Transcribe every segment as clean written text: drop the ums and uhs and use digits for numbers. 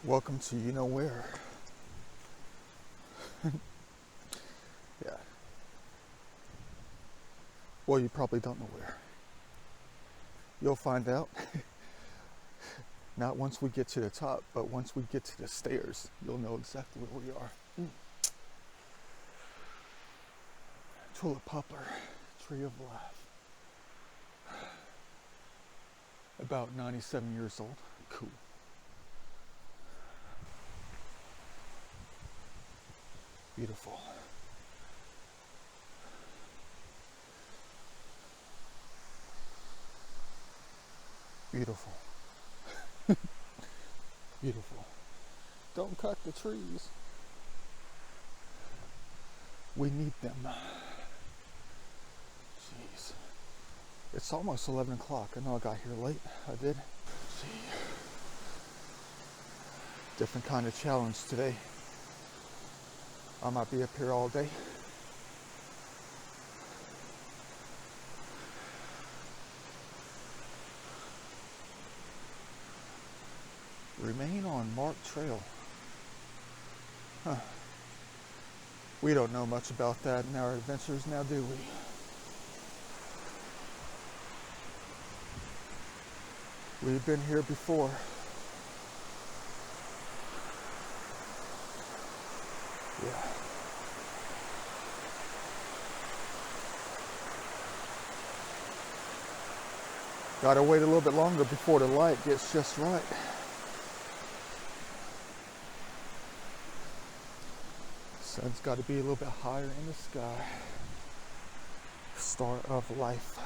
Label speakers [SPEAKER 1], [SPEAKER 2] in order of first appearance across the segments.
[SPEAKER 1] Welcome to you know where. Yeah. Well, you probably don't know where. You'll find out. Not once we get to the top, but once we get to the stairs, you'll know exactly where we are. Tulip poplar, tree of life. About 97 years old. Cool. Beautiful. Beautiful. Beautiful. Don't cut the trees. We need them. Jeez. It's almost 11 o'clock. I know I got here late. I did. See. Different kind of challenge today. I might be up here all day. Remain on marked trail. Huh. We don't know much about that in our adventures now, do we? We've been here before. Yeah. Gotta wait a little bit longer before the light gets just right. Sun's got to be a little bit higher in the sky. Star of life.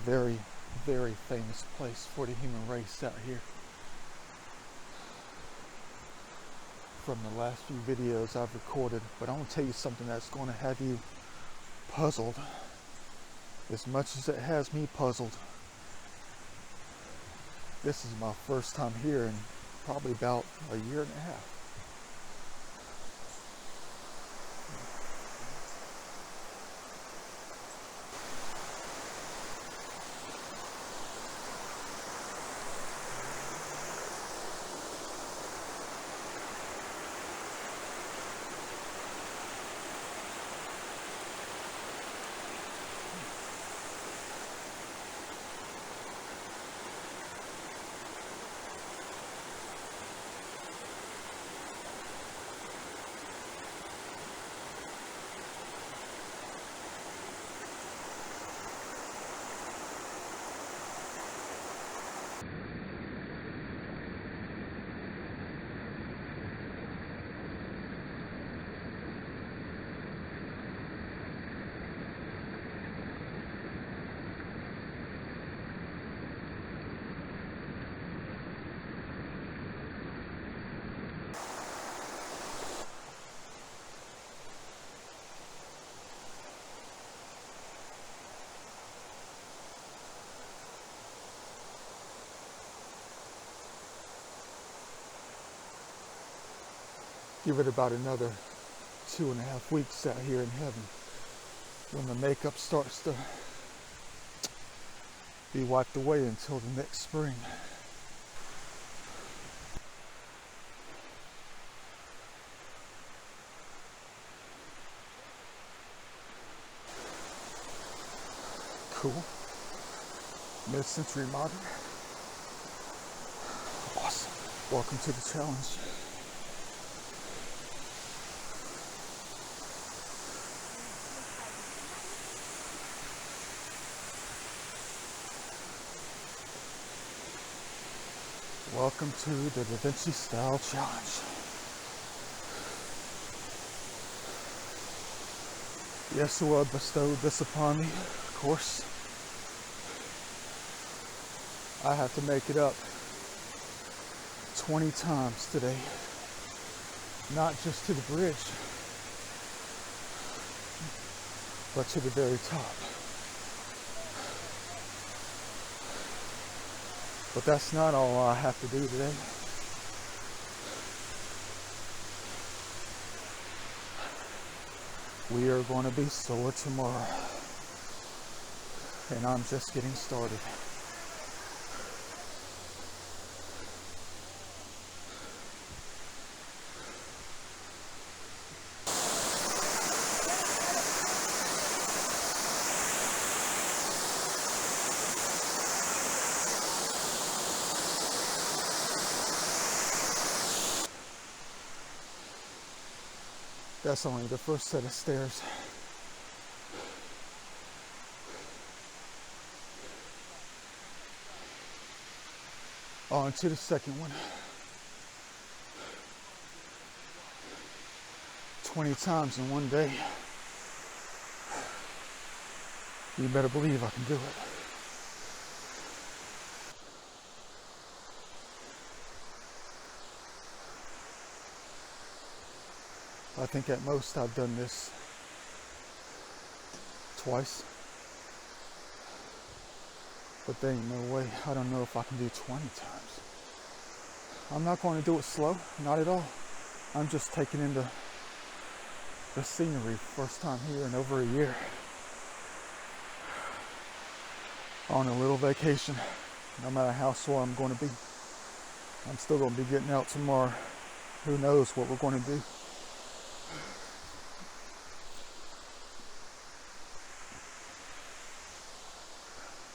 [SPEAKER 1] Very, very famous place for the human race out here. From the last few videos I've recorded, but I want to tell you something that's going to have you puzzled as much as it has me puzzled. This is my first time here in probably about a year and a half. Give it about another 2.5 weeks out here in heaven when the makeup starts to be wiped away until the next spring. Cool. Mid-century modern. Awesome. Welcome to the challenge. Welcome to the Da Vinci Style Challenge. Yeshua bestowed this upon me, of course. I have to make it up 20 times today. Not just to the bridge, but to the very top. But that's not all I have to do today. We are going to be sore tomorrow. And I'm just getting started. That's only the first set of stairs. On to the second one. 20 times in one day. You better believe I can do it. I think at most I've done this twice. But there ain't no way. I don't know if I can do 20 times. I'm not going to do it slow, not at all. I'm just taking in the scenery, first time here in over a year. On a little vacation, no matter how sore I'm going to be. I'm still going to be getting out tomorrow. Who knows what we're going to do.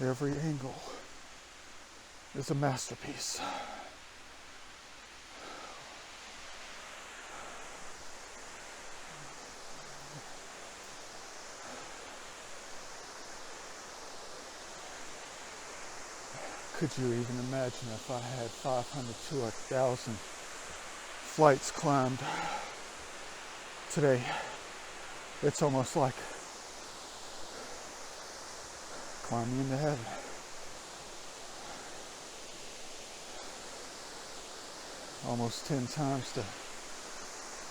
[SPEAKER 1] Every angle is a masterpiece. Could you even imagine if I had 500 to 1,000 flights climbed today? It's almost like climbing into heaven. Almost 10 times the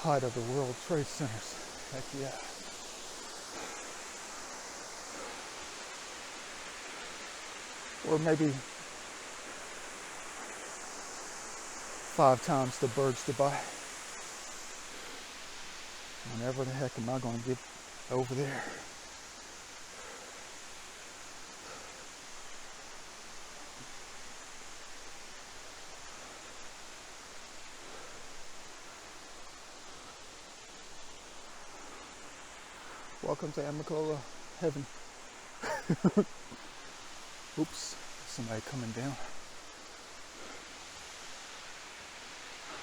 [SPEAKER 1] height of the World Trade Centers. Heck yeah. Or maybe 5 times the Burj Dubai. Whenever the heck am I going to get over there? Welcome to Amacola Heaven. Oops, somebody coming down.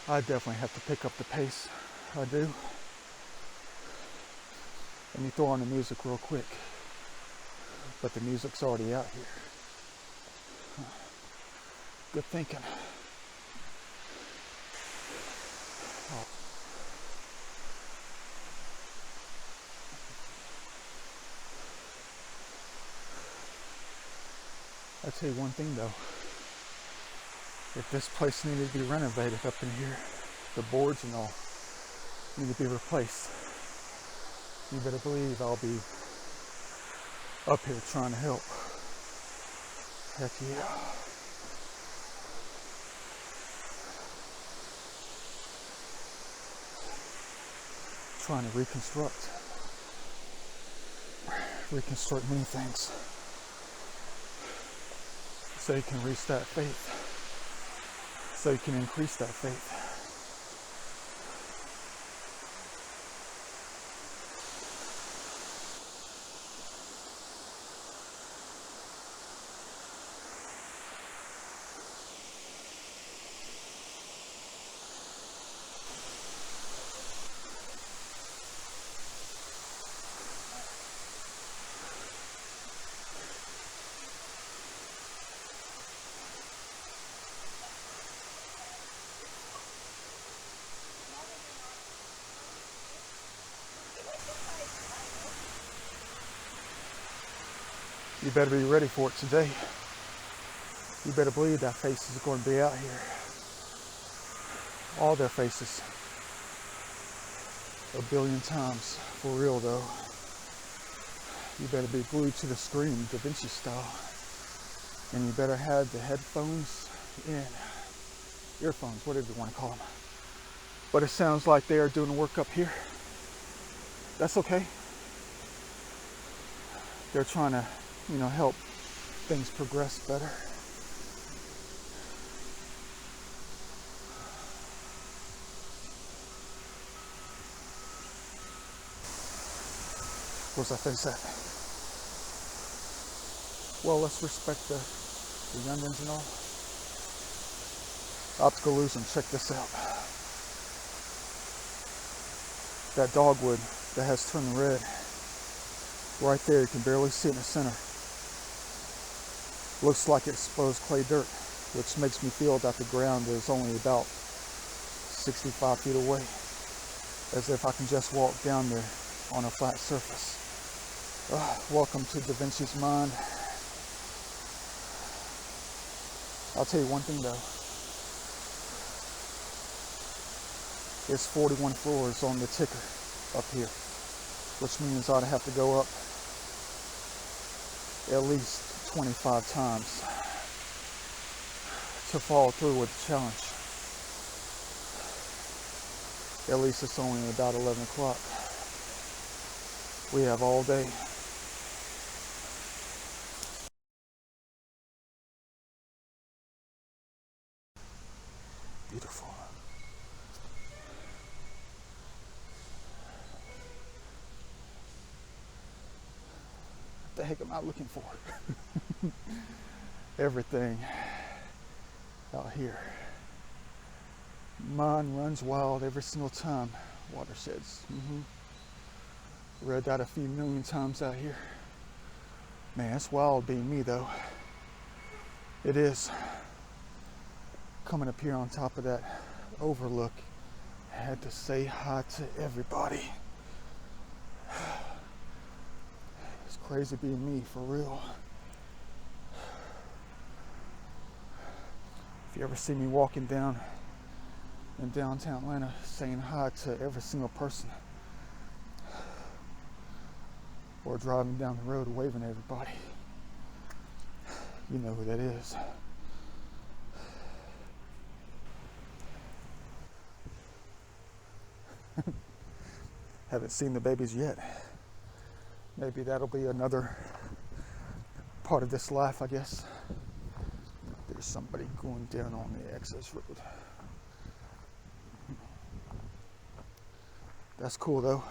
[SPEAKER 1] I definitely have to pick up the pace. I do. Let me throw on the music real quick. But the music's already out here. Good thinking. Oh. I'll tell you one thing though. If this place needed to be renovated up in here, the boards and all need to be replaced. You better believe I'll be up here trying to help. Heck yeah. Trying to reconstruct many things so you can reach that faith, so you can increase that faith. You better be ready for it today. You better believe that face is going to be out here. All their faces. 1 billion times. For real though. You better be glued to the screen, Da Vinci style. And you better have the headphones in. Earphones, whatever you want to call them. But it sounds like they are doing work up here. That's okay. They're trying to, help things progress better. Where's that face at? Well, let's respect the youngins and all. Optical illusion, check this out. That dogwood that has turned red, right there, you can barely see it in the center. Looks like exposed clay dirt, which makes me feel that the ground is only about 65 feet away, as if I can just walk down there on a flat surface. Welcome to Da Vinci's mind. I'll tell you one thing though. It's 41 floors on the ticker up here, which means I'd have to go up at least 25 times to follow through with the challenge. At least it's only about 11 o'clock. We have all day. Beautiful. What the heck am I looking for? Everything out here. Mine runs wild every single time. Watersheds. Read that a few million times out here. Man, it's wild being me though. It is. Coming up here on top of that overlook, I had to say hi to everybody. It's crazy being me, for real. If you ever see me walking down in downtown Atlanta saying hi to every single person, or driving down the road waving at everybody, you know who that is. Haven't seen the babies yet. Maybe that'll be another part of this life, I guess. There's somebody going down on the access road. That's cool though.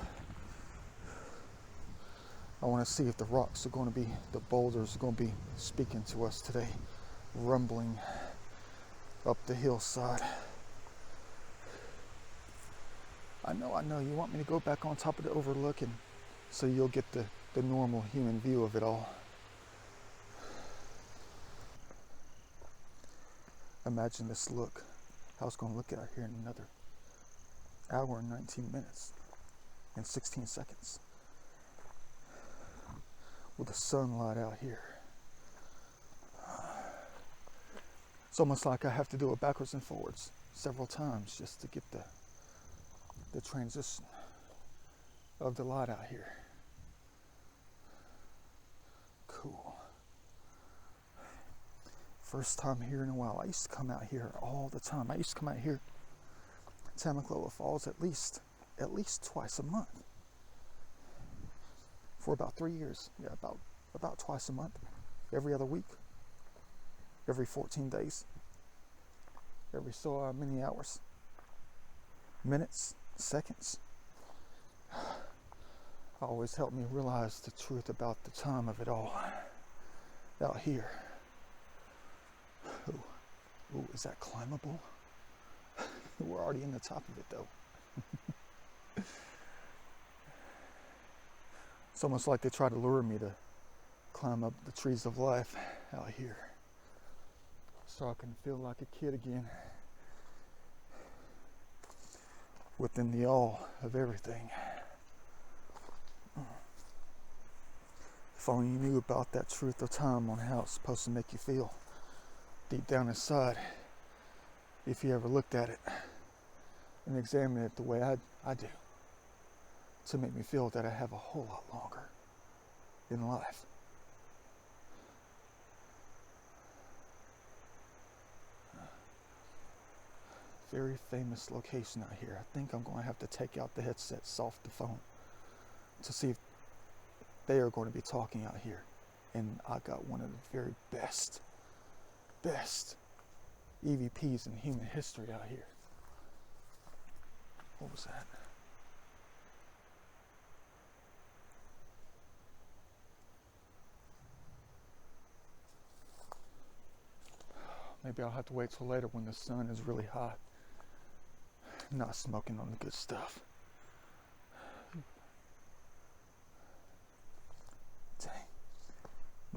[SPEAKER 1] I want to see if the rocks are going to be, the boulders are going to be speaking to us today, rumbling up the hillside. I know, you want me to go back on top of the overlook and so you'll get the normal human view of it all. Imagine this look, how it's going to look out here in another hour and 19 minutes and 16 seconds. With the sunlight out here. It's almost like I have to do it backwards and forwards several times just to get the transition of the light out here. Cool. First time here in a while. I used to come out here all the time. I used to come out here to Tamacloa Falls at least twice a month. For about 3 years. Yeah, about twice a month. Every other week. Every 14 days. Every so many hours. Minutes. Seconds. Always helped me realize the truth about the time of it all. Out here. Ooh, is that climbable? We're already in the top of it though. It's almost like they try to lure me to climb up the trees of life out here so I can feel like a kid again within the awe of everything. If only you knew about that truth of time on how it's supposed to make you feel deep down inside, if you ever looked at it and examined it the way I do, to make me feel that I have a whole lot longer in life. Very famous location out here. I think I'm going to have to take out the headsets off the phone to see if they are going to be talking out here. And I got one of the very best EVPs in human history out here. What was that? Maybe I'll have to wait till later when the sun is really hot. Not smoking on the good stuff.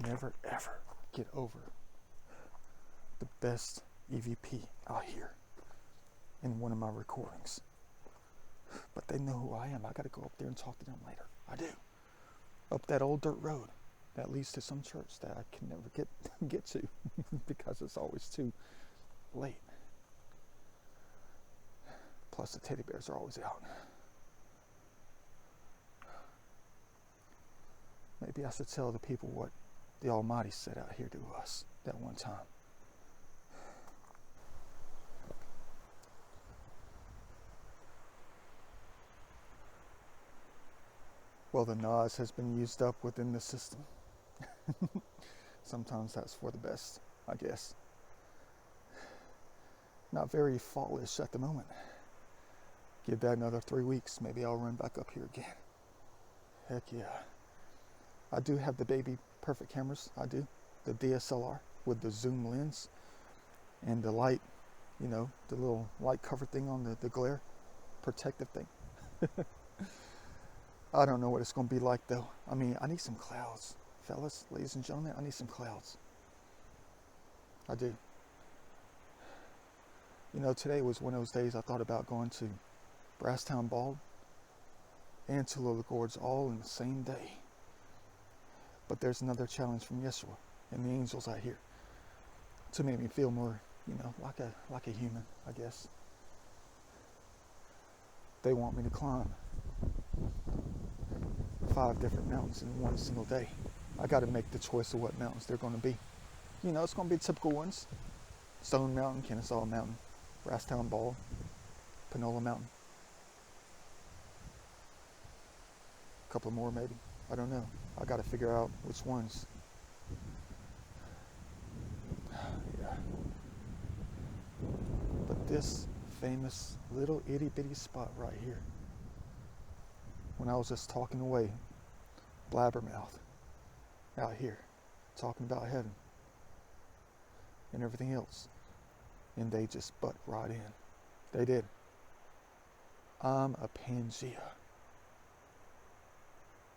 [SPEAKER 1] never ever get over the best EVP out here in one of my recordings. But they know who I am. I got to go up there and talk to them later. I do. Up that old dirt road that leads to some church that I can never get to because it's always too late. Plus the teddy bears are always out. Maybe I should tell the people what the Almighty said out here to us that one time. Well, the NOS has been used up within the system. Sometimes that's for the best, I guess. Not very fallish at the moment. Give that another 3 weeks, maybe I'll run back up here again. Heck yeah. I do have the baby perfect cameras, I do. The DSLR with the zoom lens and the light, you know, the little light cover thing on the glare, protective thing. I don't know what it's going to be like though. I mean, I need some clouds. Fellas, ladies and gentlemen, I need some clouds. I do. You know, today was one of those days I thought about going to Brasstown Bald and Tallulah Gorge all in the same day. But there's another challenge from Yeshua and the angels out here to make me feel more, you know, like a human, I guess. They want me to climb 5 different mountains in one single day. I got to make the choice of what mountains they're going to be. You know, it's going to be typical ones. Stone Mountain, Kennesaw Mountain, Brasstown Bald, Panola Mountain. A couple more maybe. I don't know. I got to figure out which ones. Yeah. But this famous little itty bitty spot right here, when I was just talking away, blabbermouth, out here, talking about heaven and everything else, and they just butt right in. They did. I'm a Pangea.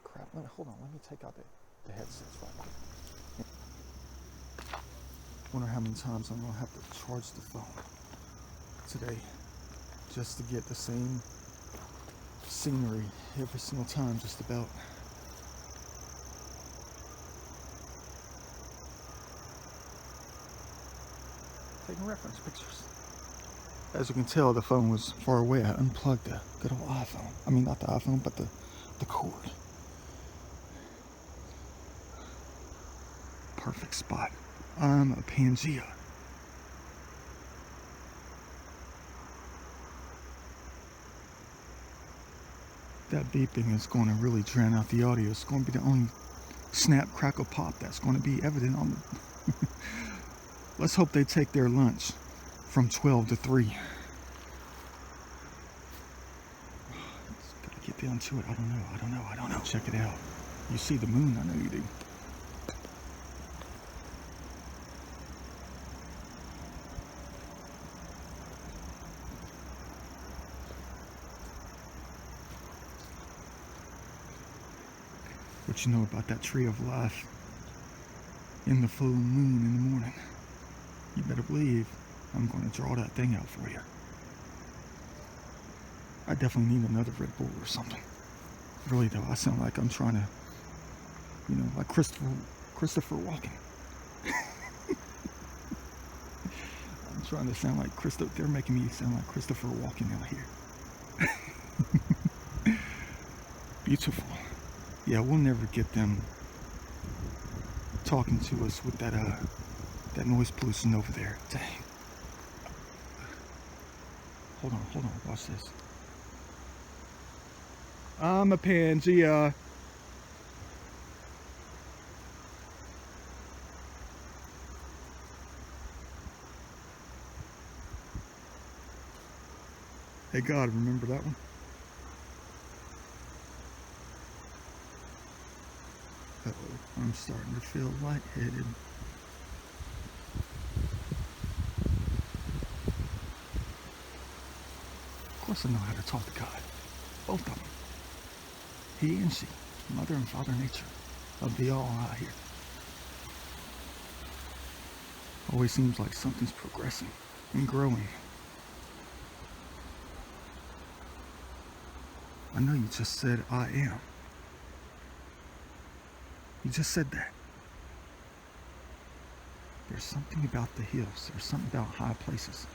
[SPEAKER 1] Crap, hold on, let me take out the headsets right now. Wonder how many times I'm gonna have to charge the phone today just to get the same scenery every single time, just about. Taking reference pictures. As you can tell, the phone was far away. I unplugged the good old iPhone. I mean, not the iPhone, but the cord. Perfect spot. I'm a Pangea. That beeping is going to really drown out the audio. It's going to be the only snap, crackle, pop that's going to be evident on the... Let's hope they take their lunch from 12 to 3. Gotta get down to it. I don't know. Check it out. You see the moon? I know you do. What you know about that tree of life in the full moon in the morning? You better believe I'm going to draw that thing out for you. I definitely need another Red Bull or something. Really though, I sound like I'm trying to, you know, like Christopher Walken. I'm trying to sound like Christopher. They're making me sound like Christopher Walken out here. Beautiful. Yeah, we'll never get them talking to us with that noise pollution over there. Dang. Hold on, watch this. I'm a Pangea. Hey God, remember that one? Uh-oh, I'm starting to feel lightheaded. Of course I know how to talk to God. Both of them. He and she. Mother and Father Nature. Of the all out here. Always seems like something's progressing and growing. I know you just said I am. You just said that. There's something about the hills. There's something about high places.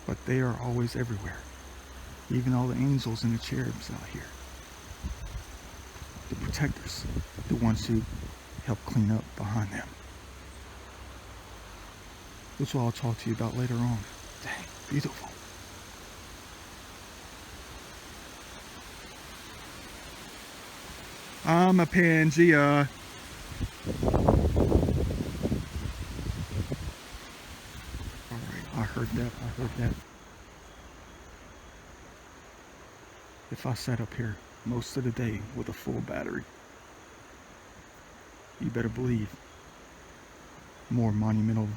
[SPEAKER 1] But they are always everywhere. Even all the angels and the cherubs out here. The protectors. The ones who help clean up behind them. Which I'll talk to you about later on. Dang, beautiful. I'm a Pangea. Alright, I heard that. If I sat up here most of the day with a full battery, you better believe more monumental,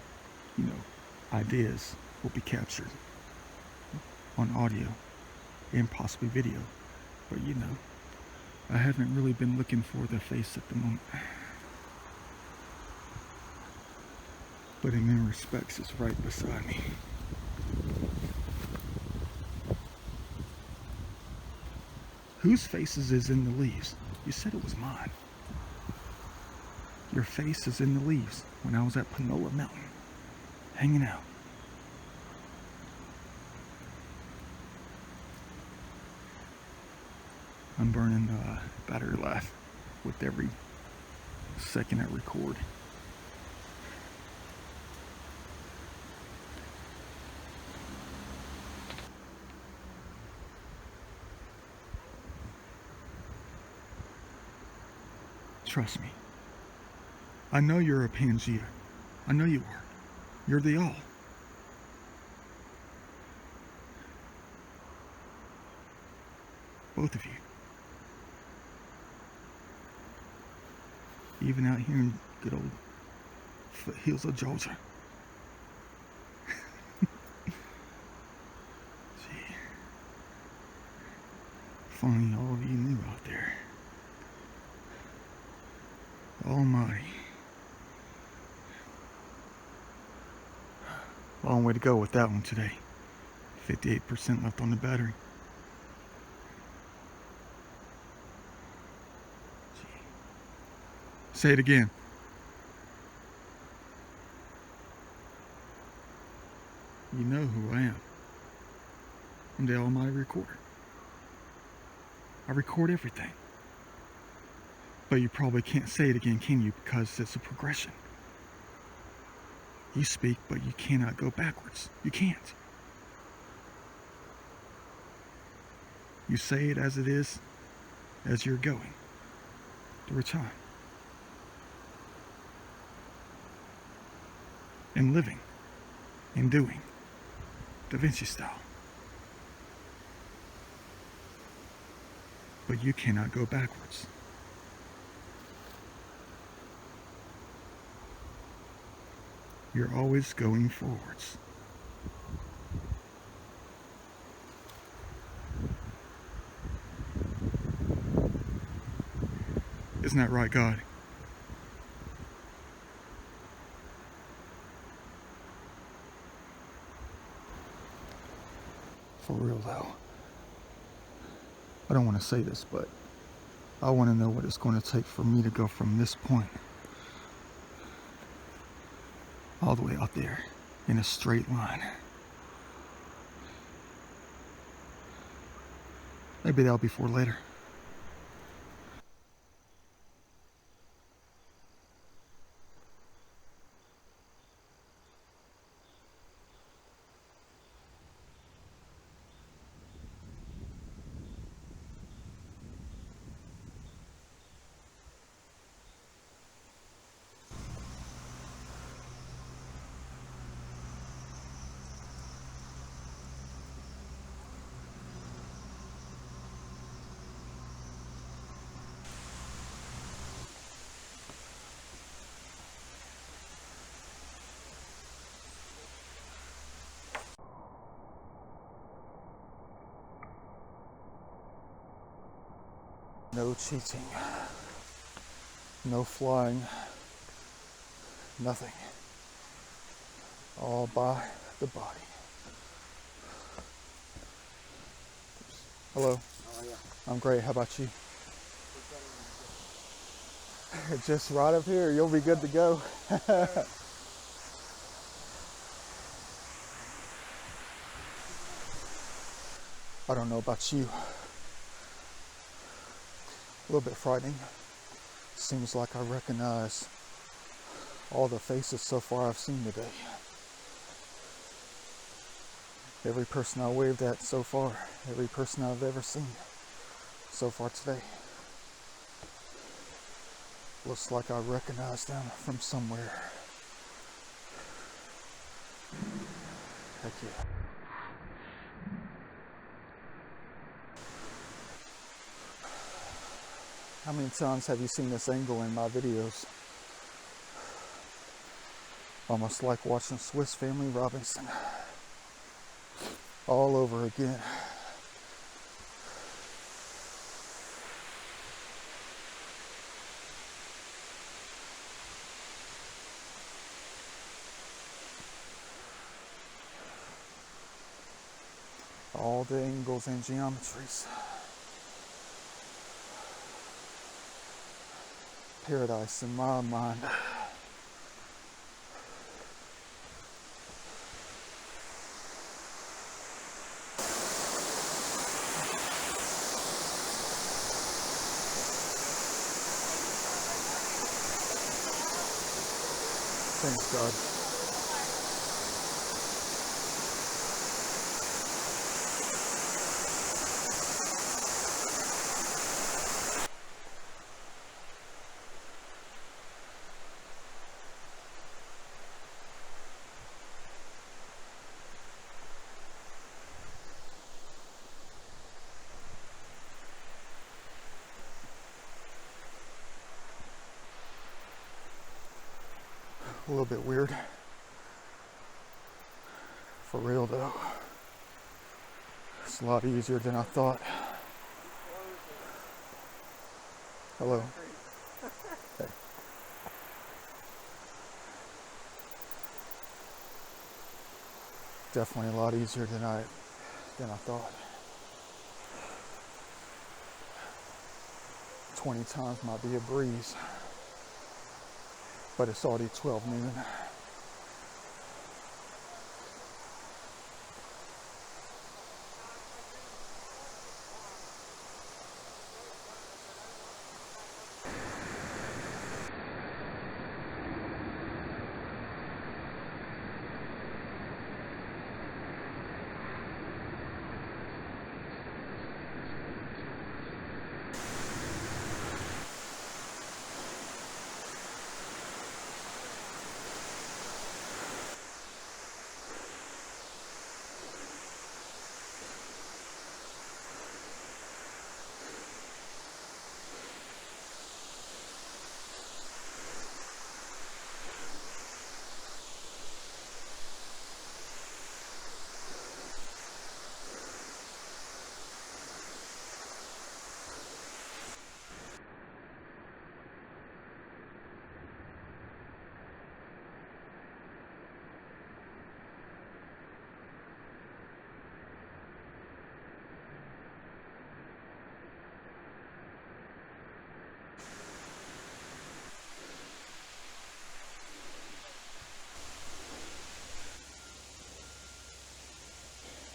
[SPEAKER 1] ideas will be captured on audio and possibly video. But I haven't really been looking for the face at the moment. But in many respects, it's right beside me. Whose faces is in the leaves? You said it was mine. Your face is in the leaves when I was at Panola Mountain, hanging out. I'm burning battery life with every second I record. Trust me. I know you're a Pangea. I know you are. You're the all. Both of you. Even out here in good old foothills of Georgia. Gee. Funny all of you knew out there. Almighty. Long way to go with that one today. 58% left on the battery. Say it again. You know who I am. I'm the Almighty Recorder. I record everything. But you probably can't say it again, can you? Because it's a progression. You speak, but you cannot go backwards. You can't. You say it as it is, as you're going through time. And living and doing Da Vinci style. But you cannot go backwards. You're always going forwards. Isn't that right, God? For real though. I don't want to say this, but I want to know what it's going to take for me to go from this point all the way out there in a straight line. Maybe that'll be for later. No cheating, no flying, nothing. all by the body. Hello.
[SPEAKER 2] How are you?
[SPEAKER 1] I'm great. How about you? Just right up here. You'll be good to go. I don't know about you. A little bit frightening. Seems like I recognize all the faces so far I've seen today. Every person I waved at so far, every person I've ever seen so far today. Looks like I recognize them from somewhere. Heck yeah. How many times have you seen this angle in my videos? Almost like watching Swiss Family Robinson all over again. All the angles and geometries. Paradise in my mind. Thanks, God. A little bit weird. For real though. It's a lot easier than I thought. Hello. Hey. Definitely a lot easier than I thought. 20 times might be a breeze. But it's already 12 noon.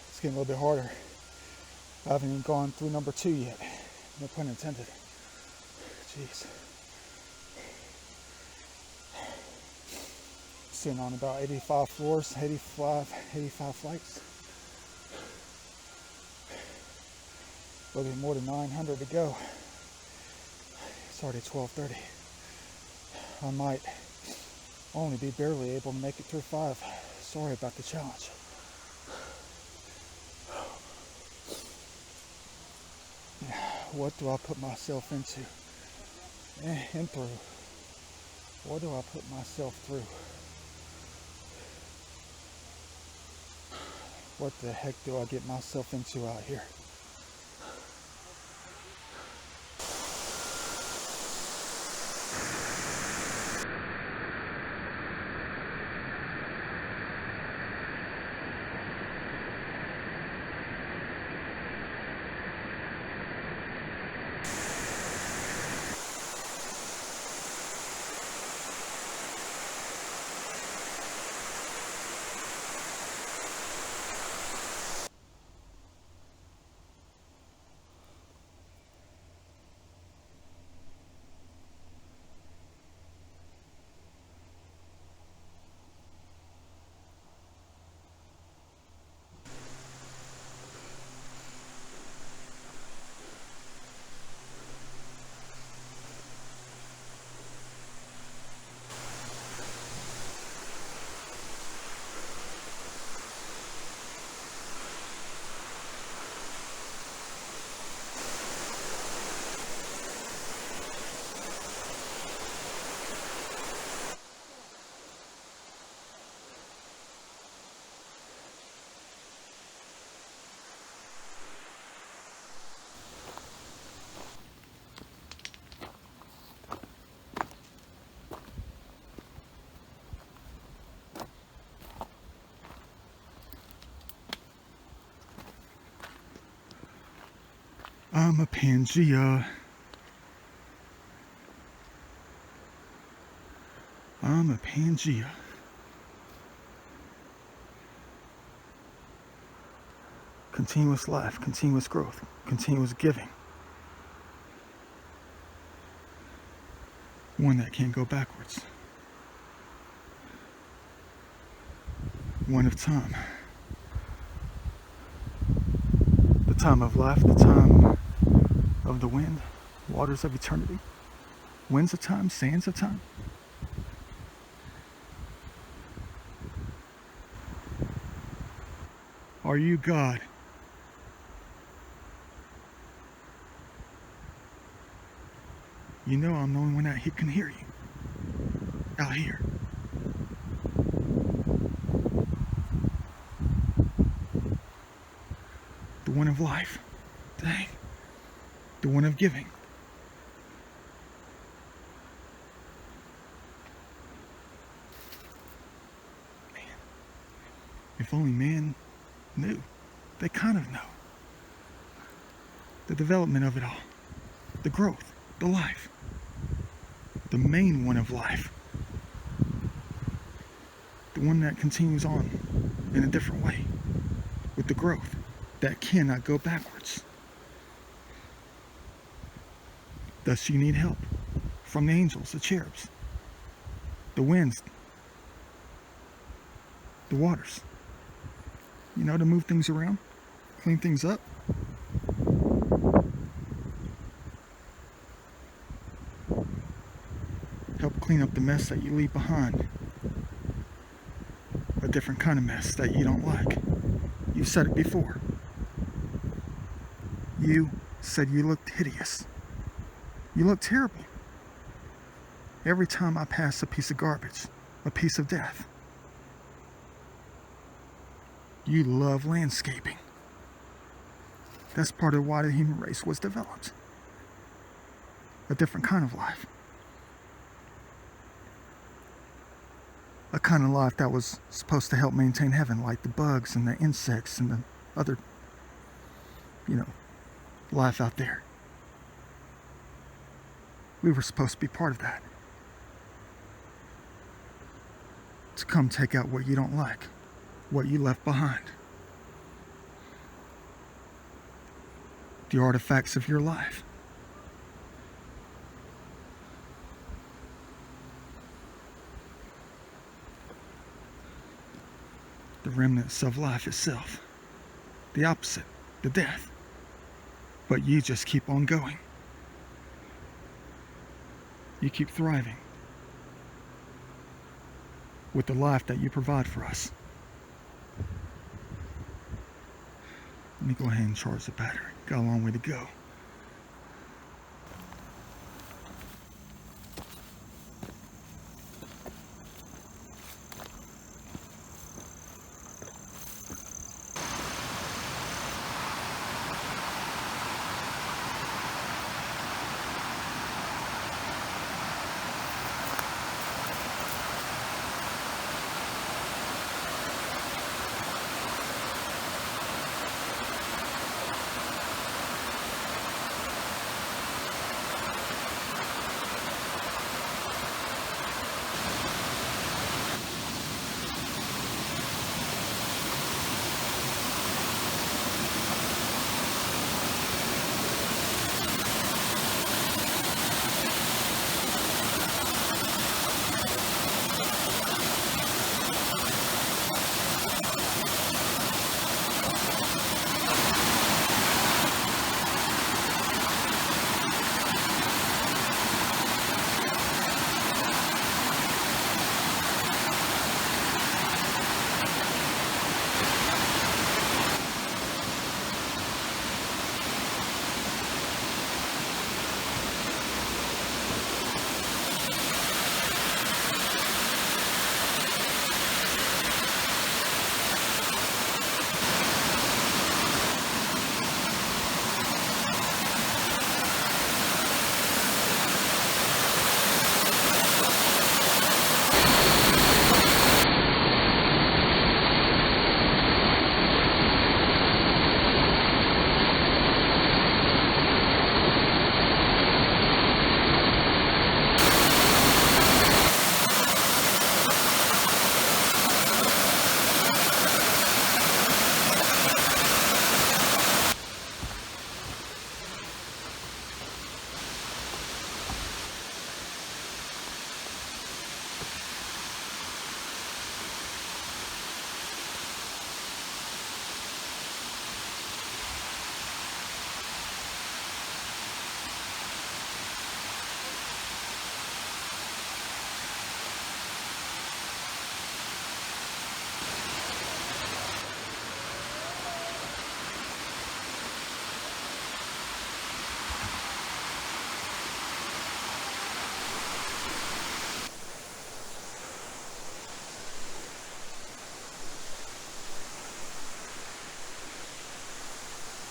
[SPEAKER 1] It's getting a little bit harder. I haven't even gone through number 2 yet. No pun intended. Jeez. Sitting on about 85 floors, 85 flights. A little bit more than 900 to go. It's already 12:30. I might only be barely able to make it through 5. Sorry about the challenge. What do I put myself into and through? What do I put myself through? What the heck do I get myself into out here? I'm a Pangea. I'm a Pangea. Continuous life, continuous growth, continuous giving. One that can't go backwards. One of time. The time of life, the time of the wind, waters of eternity. Winds of time, sands of time. Are you God? You know I'm the only one that can hear you. Out here. The one of life. Dang. The one of giving. Man. If only man knew. They kind of know. The development of it all. The growth. The life. The main one of life. The one that continues on in a different way. With the growth that cannot go backwards. Thus you need help from the angels, the cherubs, the winds, the waters. You know, to move things around, clean things up. Help clean up the mess that you leave behind. A different kind of mess that you don't like. You've said it before. You said you looked hideous. You look terrible. Every time I pass a piece of garbage, a piece of death. You love landscaping. That's part of why the human race was developed. A different kind of life. A kind of life that was supposed to help maintain heaven, like the bugs and the insects and the other, life out there. We were supposed to be part of that. To come take out what you don't like, what you left behind. The artifacts of your life. The remnants of life itself. The opposite, the death. But you just keep on going. You keep thriving with the life that you provide for us. Let me go ahead and charge the battery. Got a long way to go.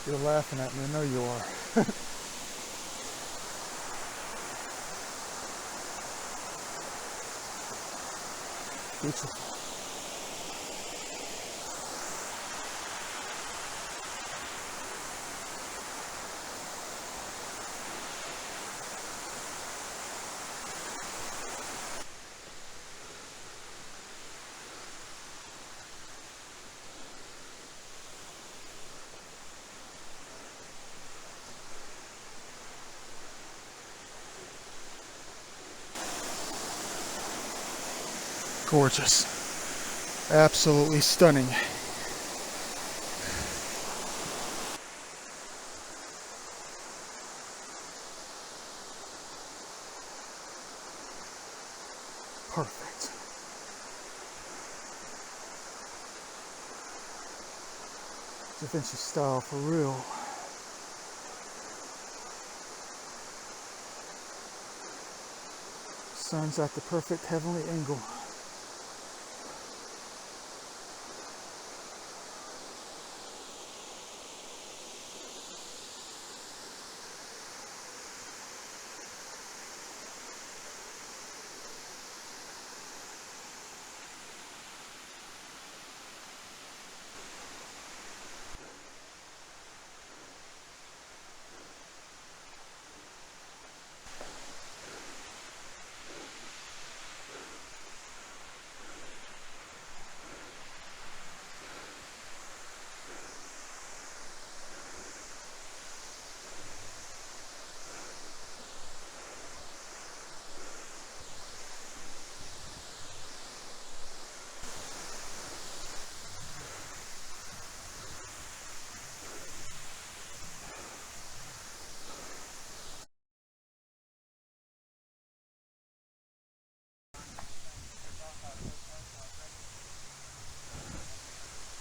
[SPEAKER 1] You're laughing at me, I know you are. Beautiful. Gorgeous. Absolutely stunning. Perfect. Da Vinci style for real. Sun's at the perfect heavenly angle.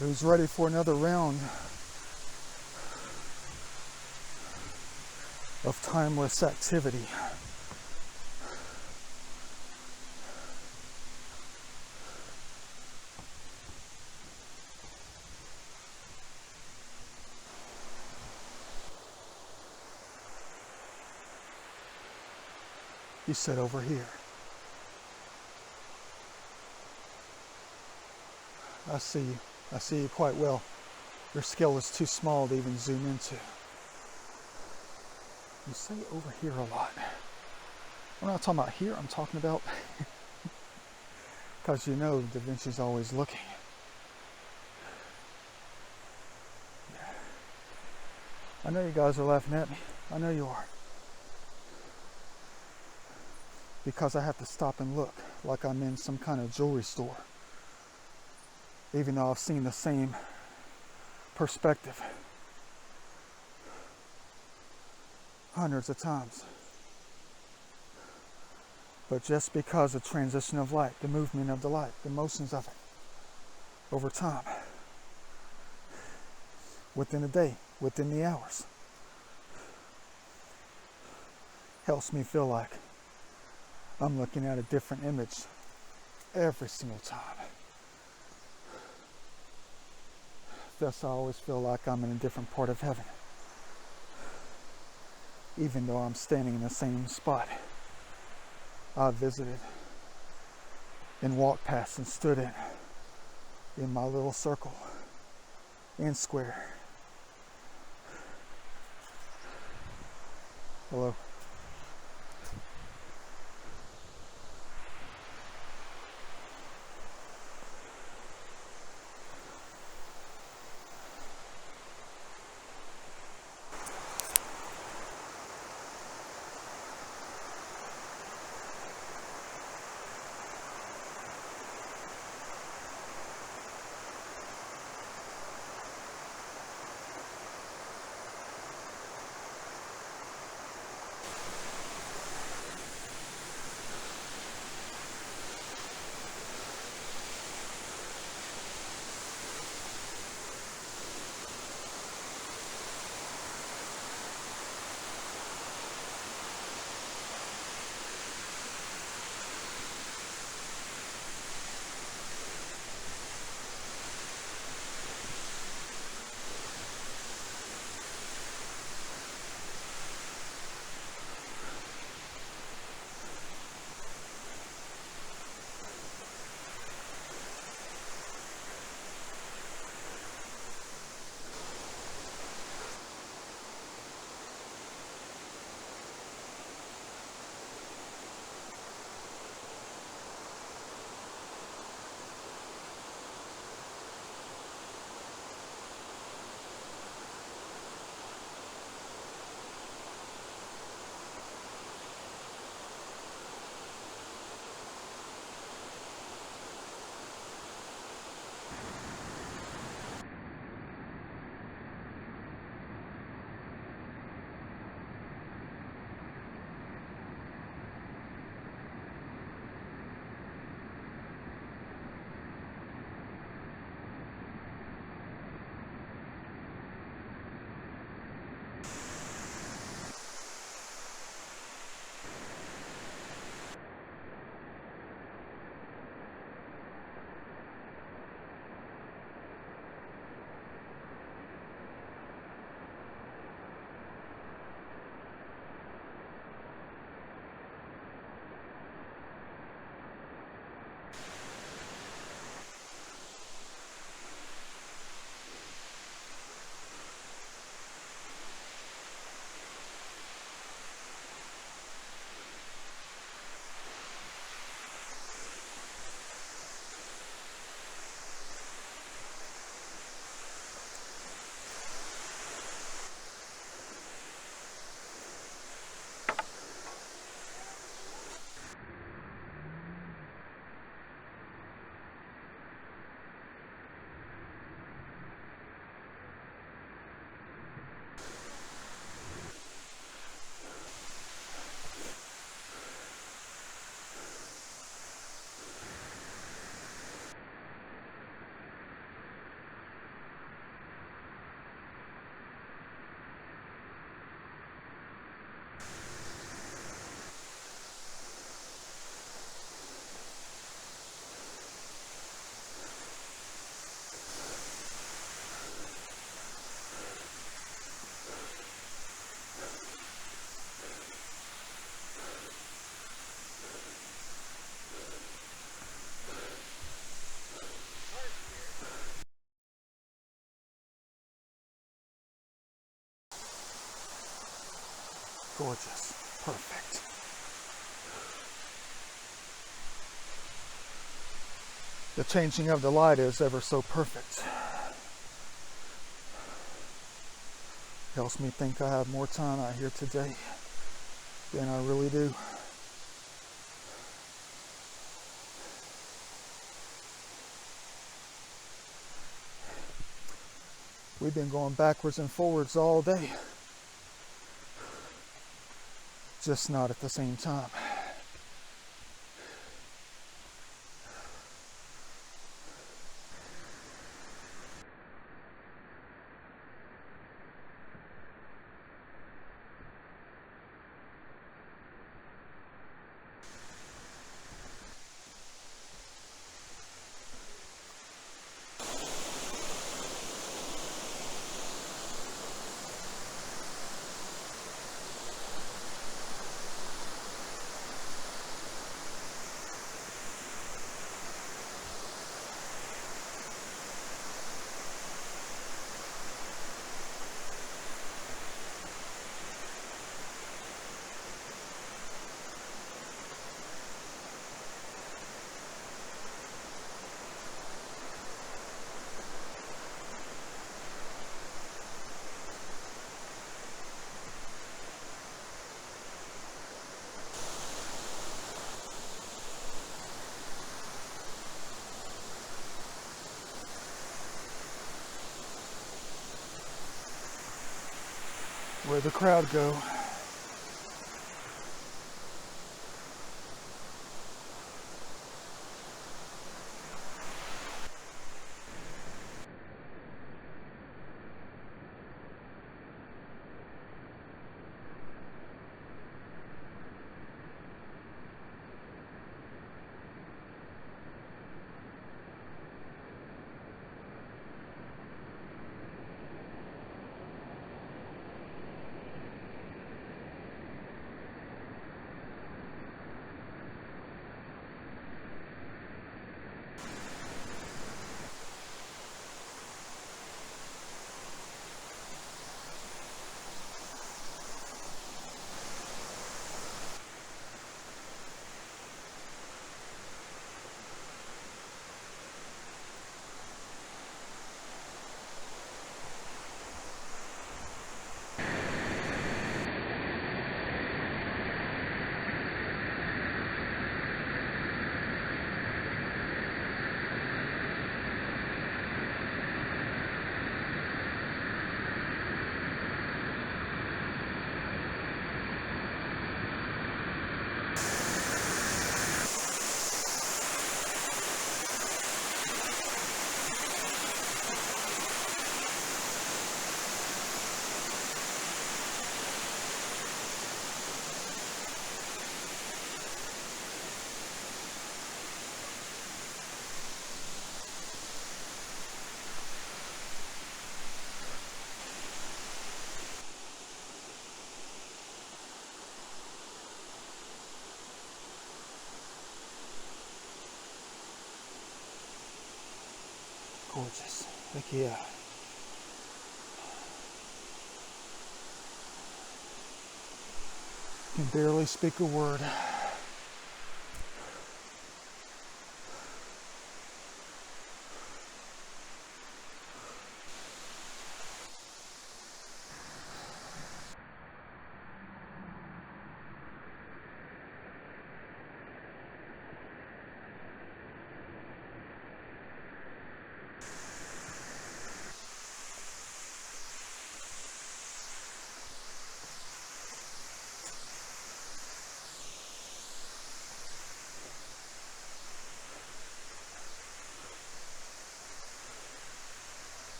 [SPEAKER 1] Who's ready for another round of timeless activity? You said over here. I see you. I see you quite well. Your scale is too small to even zoom into. You say over here a lot. I'm not talking about here, I'm talking about because you know Da Vinci's always looking. I know you guys are laughing at me. I know you are. Because I have to stop and look like I'm in some kind of jewelry store. Even though I've seen the same perspective hundreds of times. But just because of transition of light, the movement of the light, the motions of it, over time, within a day, within the hours, helps me feel like I'm looking at a different image every single time. Thus, I always feel like I'm in a different part of heaven, even though I'm standing in the same spot I visited and walked past and stood in my little circle and square. Hello. Gorgeous. Perfect. The changing of the light is ever so perfect. Helps me think I have more time out here today than I really do. We've been going backwards and forwards all day, just not at the same time. Where'd the crowd go? Gorgeous. Heck yeah. Can barely speak a word.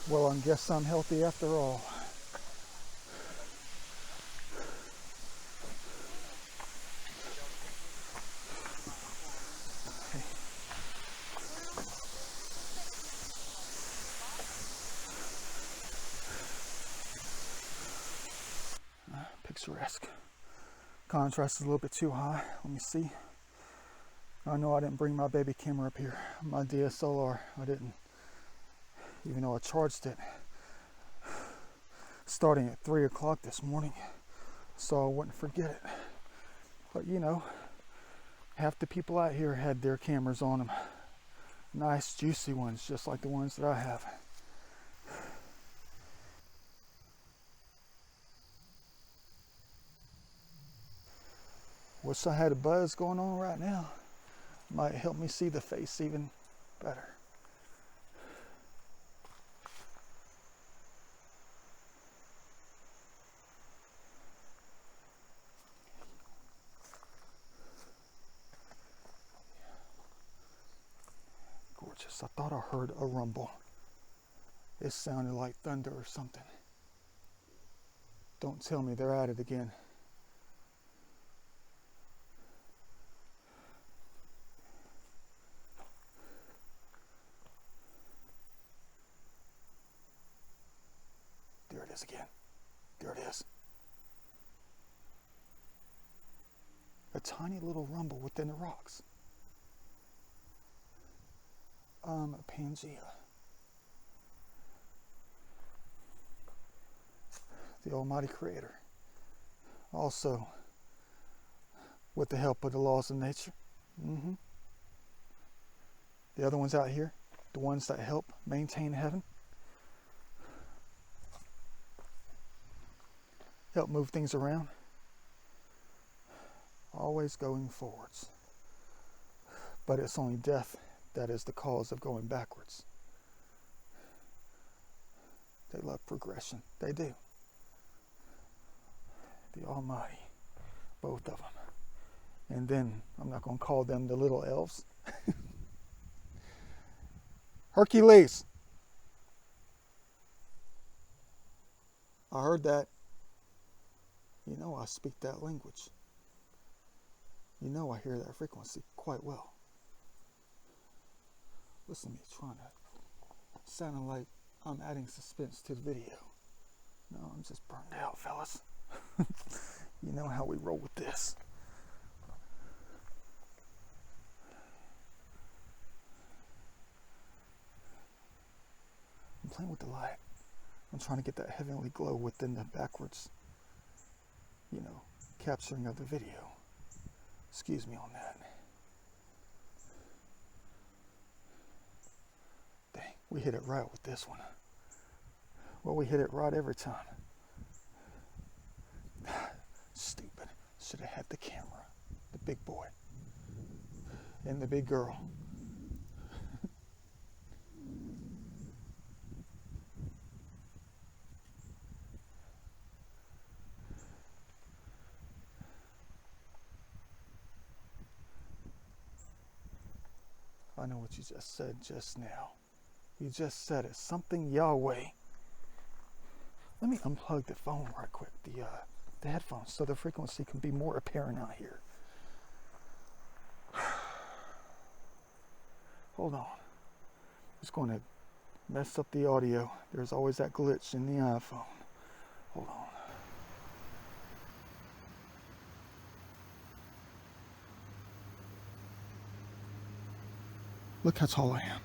[SPEAKER 1] Well, I guess I'm healthy after all. Picturesque. Contrast is a little bit too high. Let me see. I know I didn't bring my baby camera up here. My DSLR, I didn't. Even though I charged it starting at 3 o'clock this morning, so I wouldn't forget it. But you know, half the people out here had their cameras on them. Nice, juicy ones, just like the ones that I have. Wish I had a buzz going on right now. Might help me see the face even better. Gorgeous. I thought I heard a rumble. It sounded like thunder or something. Don't tell me they're at it again. There it is again. There it is. A tiny little rumble within the rocks. Pangea. The Almighty Creator. Also, with the help of the laws of nature. The other ones out here, the ones that help maintain heaven, help move things around, always going forwards. But it's only death that is the cause of going backwards. They love progression. They do. The Almighty. Both of them. And then, I'm not going to call them the little elves. Hercules. I heard that. You know I speak that language. You know I hear that frequency quite well. Listen to me trying to sounding like I'm adding suspense to the video. No, I'm just burned out, fellas. You know how we roll with this. I'm playing with the light. I'm trying to get that heavenly glow within the backwards, you know, capturing of the video. Excuse me on that. Dang, we hit it right with this one. Well, we hit it right every time. Stupid. Should have had the camera. The big boy. And the big girl. I know what you just said just now. You just said it. Something Yahweh. Let me unplug the phone right quick. The headphones, so the frequency can be more apparent out here. Hold on. It's going to mess up the audio. There's always that glitch in the iPhone. Hold on. Look how tall I am.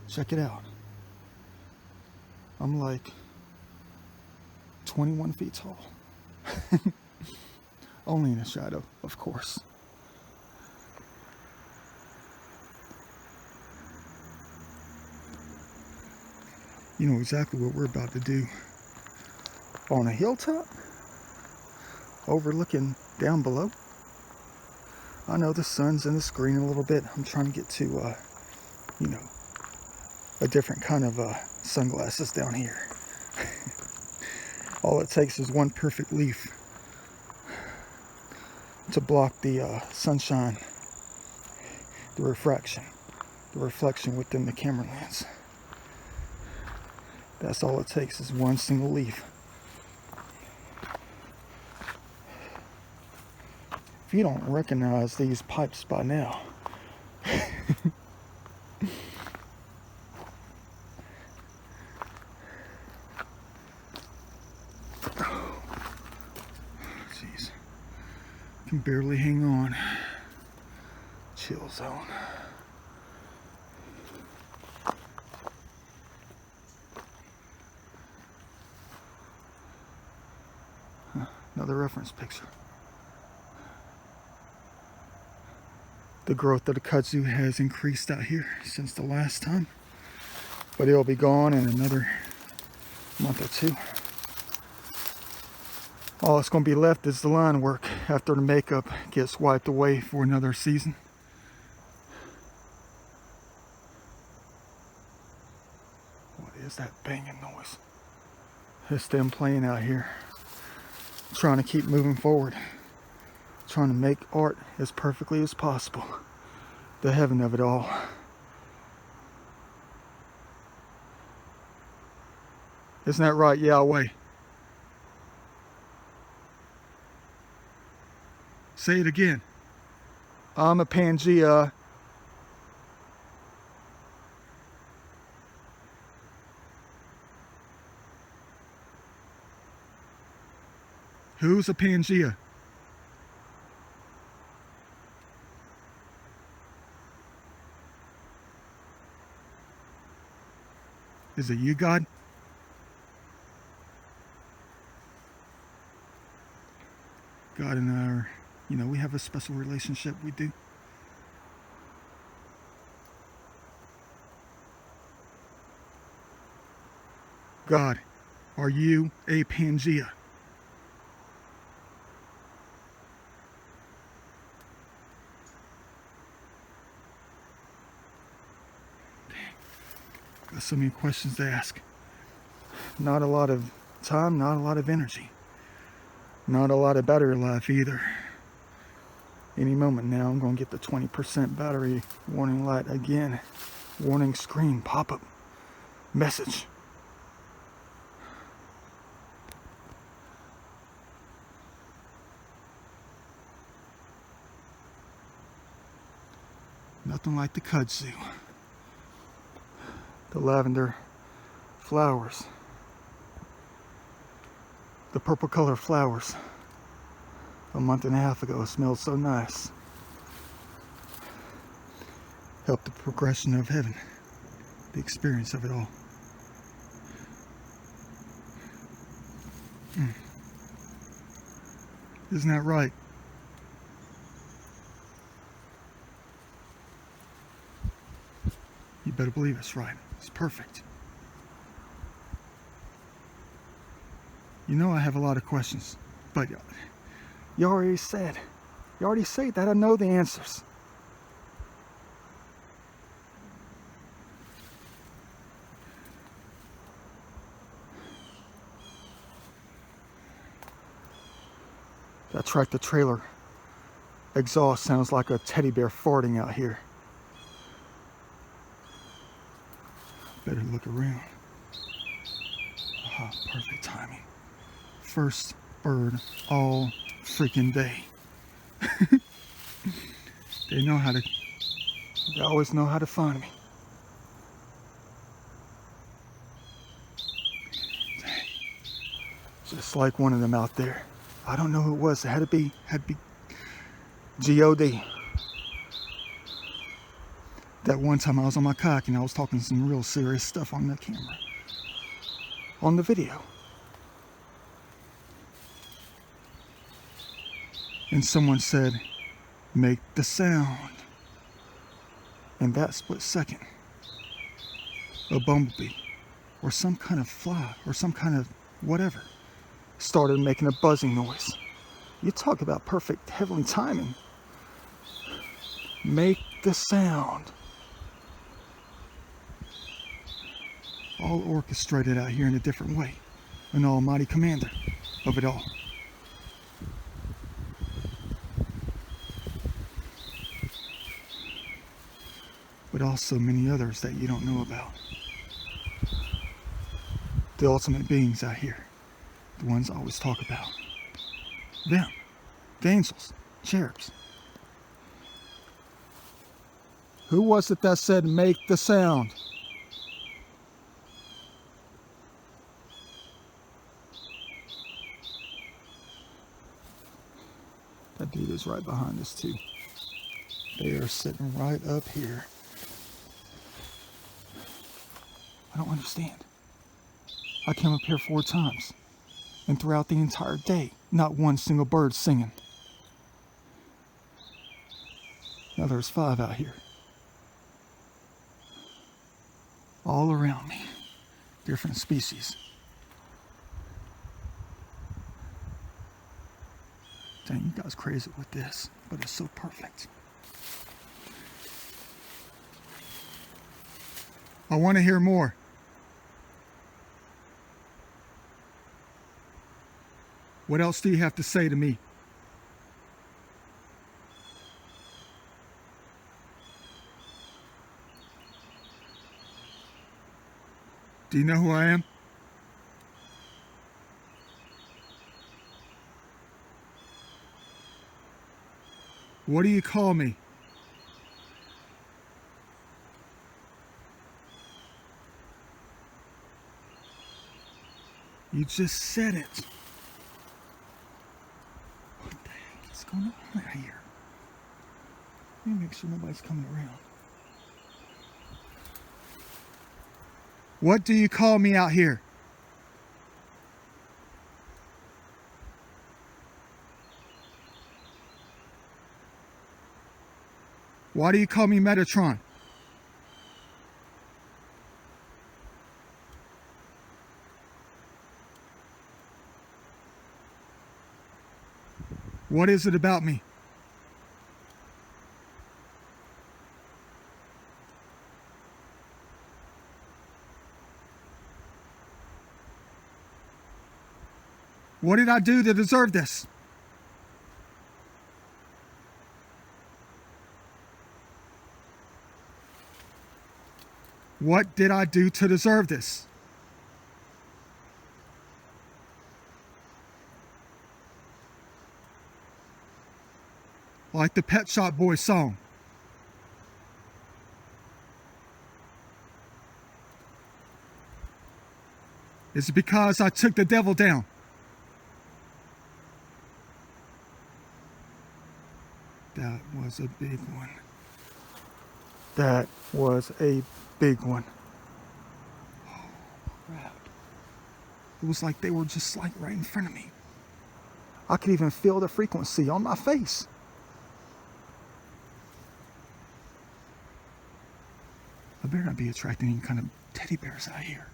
[SPEAKER 1] Check it out. I'm like 21 feet tall. Only in the shadow, of course. You know exactly what we're about to do. On a hilltop, overlooking down below. I know the sun's in the screen a little bit. I'm trying to get to, you know, a different kind of sunglasses down here. All it takes is one perfect leaf to block the sunshine, the reflection within the camera lens. That's all it takes is one single leaf. If you don't recognize these pipes by now, jeez, can barely hang on. Chill zone. Another reference picture. The growth of the kudzu has increased out here since the last time, but it'll be gone in another month or two. All that's going to be left is the line work after the makeup gets wiped away for another season. What is that banging noise? It's them playing out here, trying to keep moving forward, trying to make art as perfectly as possible. The heaven of it all. Isn't that right, Yahweh? Say it again. I'm a Pangea. Who's a Pangea? Is it you, God? God and I are, we have a special relationship, we do. God, are you a Pangea? Got so many questions to ask. Not a lot of time, not a lot of energy. Not a lot of battery life either. Any moment now I'm going to get the 20% battery warning light again. Warning screen pop-up message. Nothing like the kudzu. The lavender flowers. The purple color flowers. A month and a half ago smelled so nice. Helped the progression of heaven. The experience of it all. Isn't that right? You better believe it's right. It's perfect. I have a lot of questions, but you already said that I know the answers. That tractor trailer exhaust sounds like a teddy bear farting out here. Better look around. Aha, perfect timing. First bird all freaking day. They always know how to find me. Just like one of them out there. I don't know who it was. It had to be G.O.D. That one time I was on my kayak and I was talking some real serious stuff on the camera. On the video. And someone said, make the sound. And that split second, a bumblebee or some kind of fly or some kind of whatever started making a buzzing noise. You talk about perfect heavenly timing. Make the sound. All orchestrated out here in a different way. An almighty commander of it all. But also many others that you don't know about. The ultimate beings out here. The ones I always talk about. Them. The angels. Cherubs. Who was it that said, make the sound? That dude is right behind us too. They are sitting right up here. I don't understand. I came up here 4 times, and throughout the entire day, not one single bird singing. Now there's 5 out here. All around me. Different species. Dang, you guys crazy with this, but it's so perfect. I want to hear more. What else do you have to say to me? Do you know who I am? What do you call me? You just said it. What the heck is going on out here? Let me make sure nobody's coming around. What do you call me out here? Why do you call me Metatron? What is it about me? What did I do to deserve this? What did I do to deserve this? Like the Pet Shop Boys song. Is it because I took the devil down? That was a big one. That was a big one. Oh, crap. It was like they were just like right in front of me. I could even feel the frequency on my face. I better not be attracting any kind of teddy bears out here.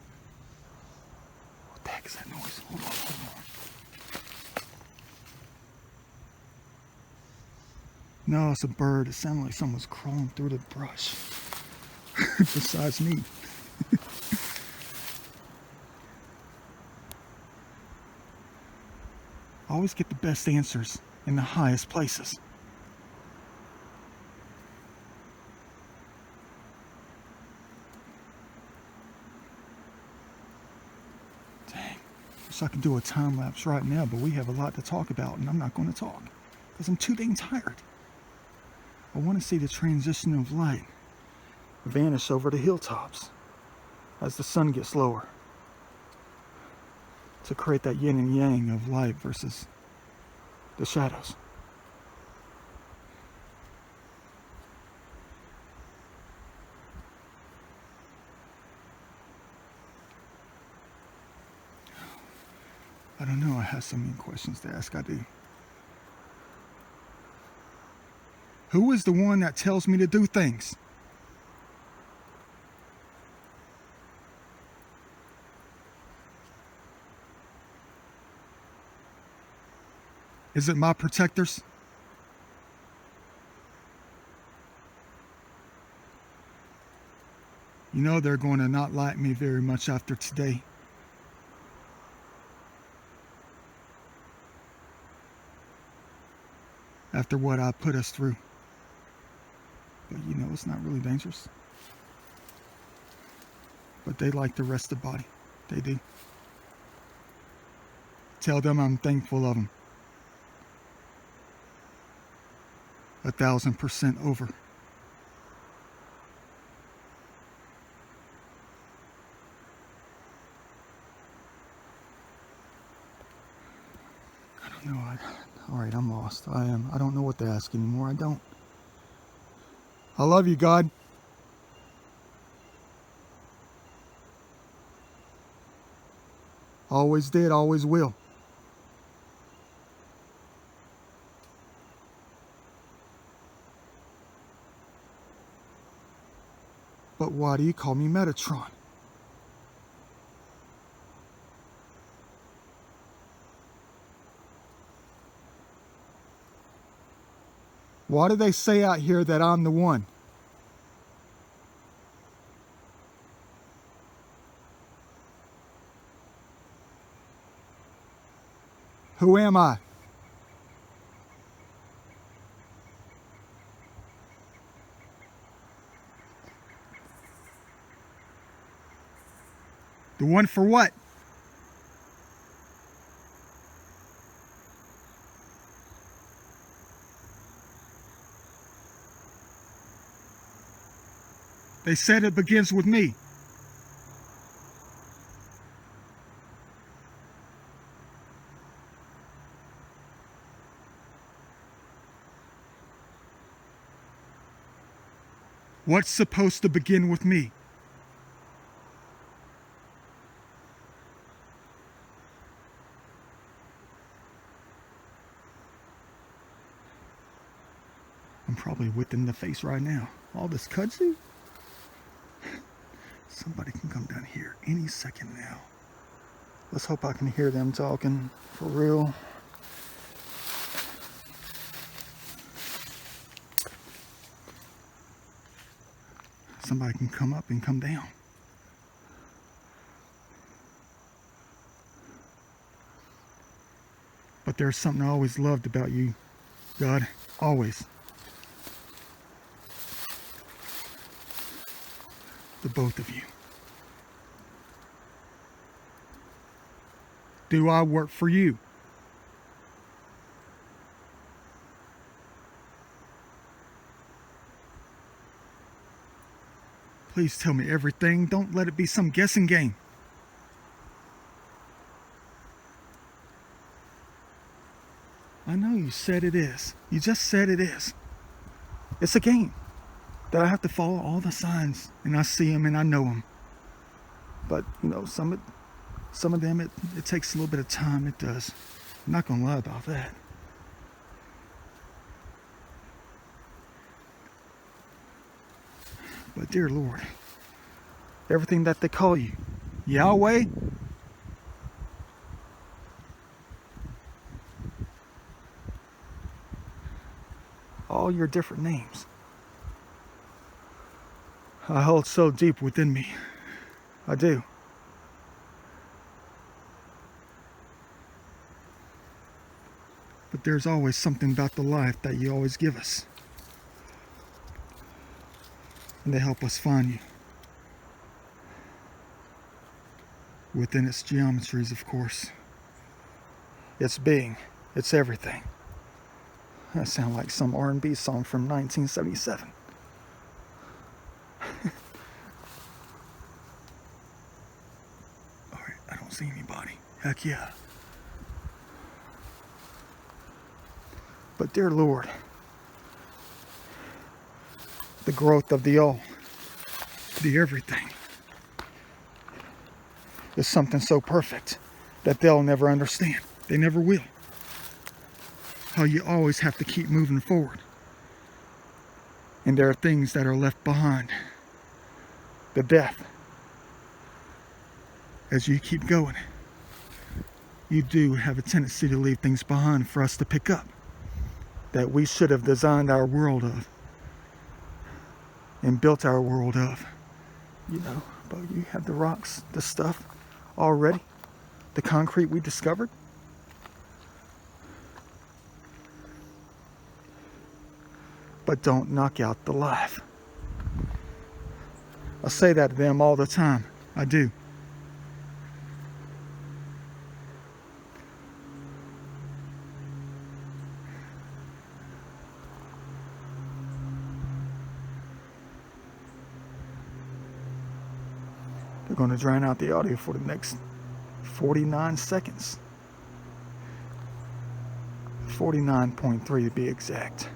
[SPEAKER 1] What the heck is that noise? Hold on. No, it's a bird. It sounded like someone was crawling through the brush. Besides me. I always get the best answers in the highest places. Dang. Wish I could do a time lapse right now, but we have a lot to talk about, and I'm not going to talk because I'm too dang tired. I want to see the transition of light vanish over the hilltops as the sun gets lower to create that yin and yang of light versus the shadows. I don't know, I have so many questions to ask, I do. Who is the one that tells me to do things? Is it my protectors? You know they're going to not like me very much after today. After what I put us through. But you know, it's not really dangerous. But they like the rest of the body. They do. Tell them I'm thankful of them. 1,000% over. I don't know. All right, I'm lost. I am. I don't know what to ask anymore. I don't. I love you, God. Always did, always will. But why do you call me Metatron? Why do they say out here that I'm the one? Who am I? The one for what? They said it begins with me. What's supposed to begin with me? I'm probably whipped in the face right now. All this kudzu? Somebody can come down here any second now. Let's hope I can hear them talking for real. Somebody can come up and come down. But there's something I always loved about you, God. Always. The both of you. Do I work for you? Please tell me everything. Don't let it be some guessing game. I know you said it is. You just said it is. It's a game that I have to follow all the signs, and I see them and I know them. But, you know, some of them, it takes a little bit of time. It does. I'm not going to lie about that. But dear Lord, everything that they call you, Yahweh, all your different names, I hold so deep within me. I do. But there's always something about the life that you always give us. And they help us find you. Within its geometries, of course. Its being, its everything. That sounds like some R&B song from 1977. Alright, I don't see anybody. Heck yeah. But dear Lord, the growth of the all, the everything, is something so perfect that they'll never understand. They never will. How you always have to keep moving forward. And there are things that are left behind. The death. As you keep going, you do have a tendency to leave things behind for us to pick up. That we should have designed our world of. And built our world of. You know, but you have the rocks, the stuff already. The concrete we discovered. But don't knock out the life. I say that to them all the time. I do. going to drown out the audio for the next 49 seconds. 49.3 to be exact.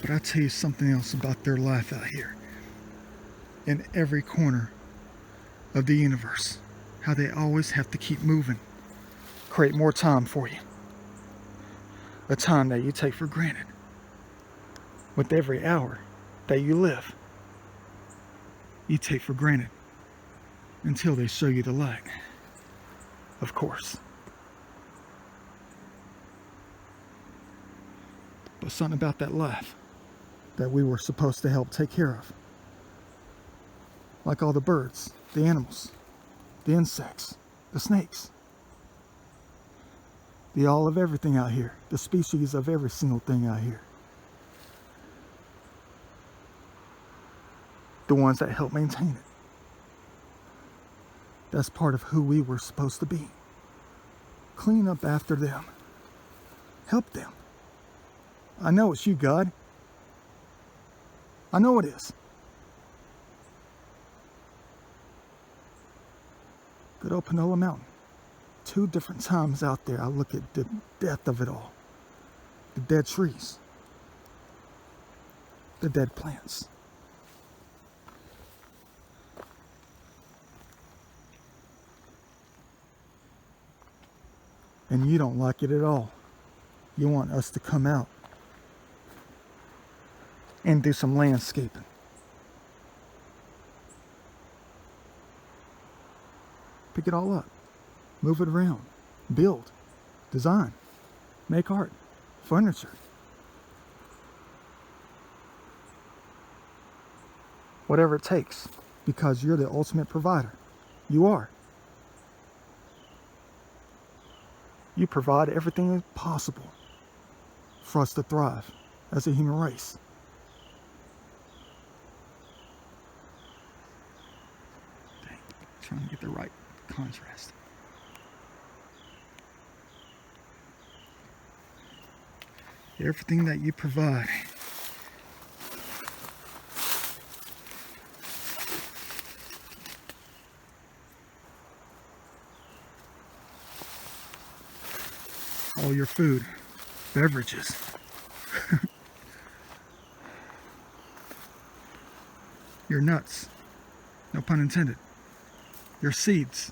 [SPEAKER 1] But I'll tell you something else about their life out here. In every corner of the universe, how they always have to keep moving, create more time for you. A time that you take for granted. With every hour that you live, you take for granted until they show you the light. Of course. But something about that life that we were supposed to help take care of. Like all the birds, the animals, the insects, the snakes. The all of everything out here. The species of every single thing out here. The ones that help maintain it. That's part of who we were supposed to be. Clean up after them. Help them. I know it's you, God. I know it is. Good old Panola Mountain. 2 different times out there I look at the death of it all. The dead trees. The dead plants. And you don't like it at all. You want us to come out and do some landscaping. Pick it all up. Move it around. Build. Design. Make art. Furniture. Whatever it takes. Because you're the ultimate provider. You are. You provide everything possible for us to thrive as a human race. Dang, trying to get the right contrast. Everything that you provide. All your food, beverages. Your nuts, no pun intended. Your seeds.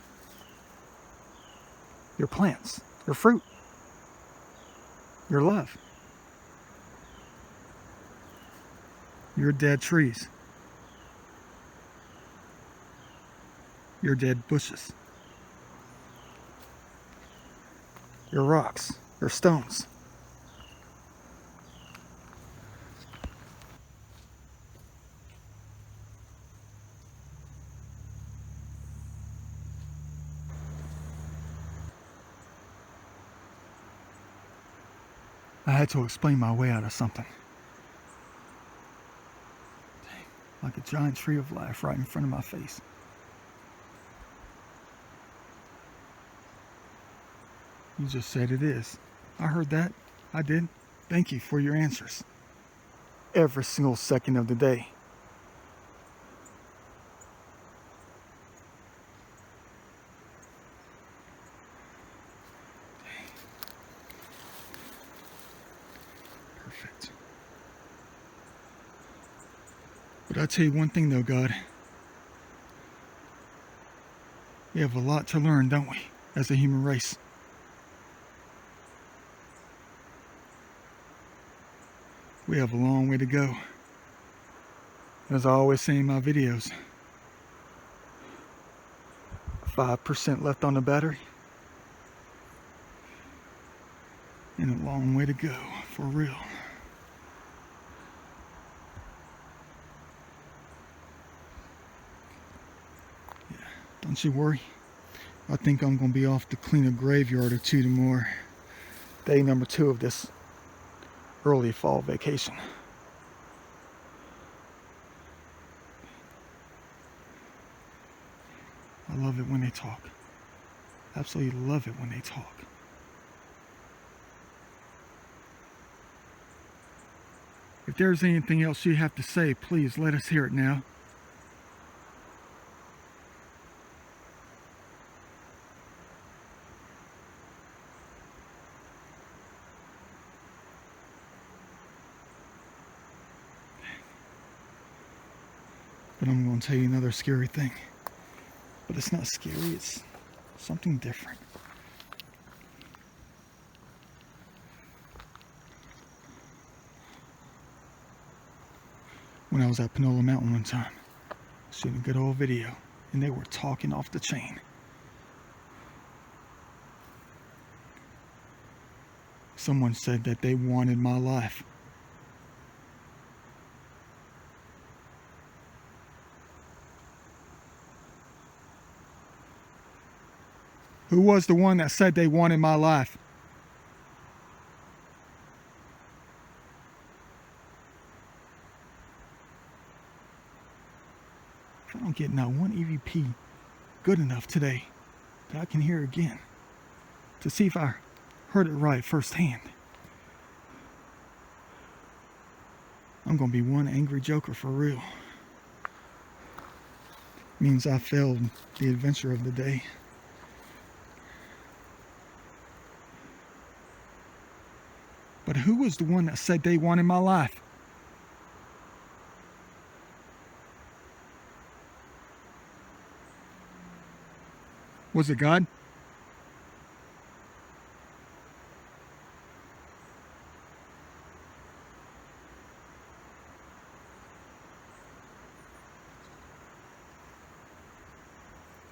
[SPEAKER 1] Your plants, your fruit. Your love. Your dead trees. Your dead bushes. Your rocks, your stones. I had to explain my way out of something. Like a giant tree of life right in front of my face. You just said it is. I heard that. I did. Thank you for your answers. Every single second of the day. Perfect. But I'll tell you one thing though, God. We have a lot to learn, don't we, as a human race? We have a long way to go. As I always say in my videos, 5% left on the battery. And a long way to go, for real. Yeah, don't you worry. I think I'm going to be off to clean a graveyard or two tomorrow. Day number 2 of this early fall vacation. I love it when they talk. Absolutely love it when they talk. If there's anything else you have to say, please let us hear it now. But I'm going to tell you another scary thing. But it's not scary, it's something different. When I was at Panola Mountain one time, shooting a good old video, and they were talking off the chain. Someone said that they wanted my life. Who was the one that said they wanted my life? If I don't get not one EVP good enough today that I can hear again to see if I heard it right firsthand, I'm gonna be one angry joker for real. Means I failed the adventure of the day. But who was the one that said they wanted my life? Was it God?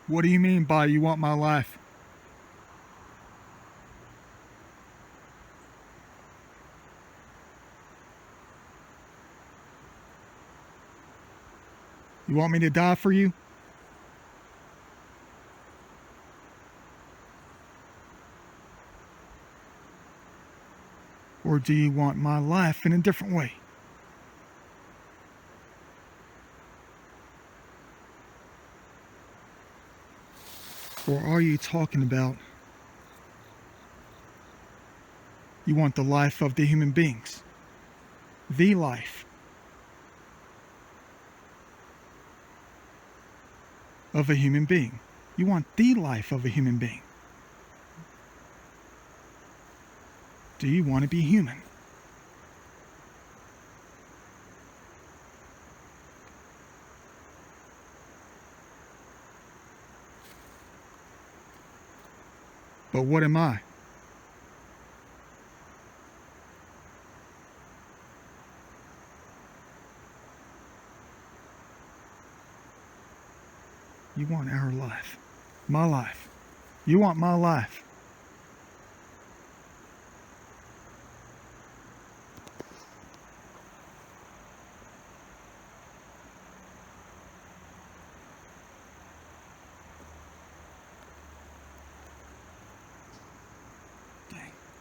[SPEAKER 1] What do you mean by you want my life? You want me to die for you? Or do you want my life in a different way? Or are you talking about you want the life of the human beings? The life of a human being. You want the life of a human being. Do you want to be human? But what am I? You want our life. My life. You want my life.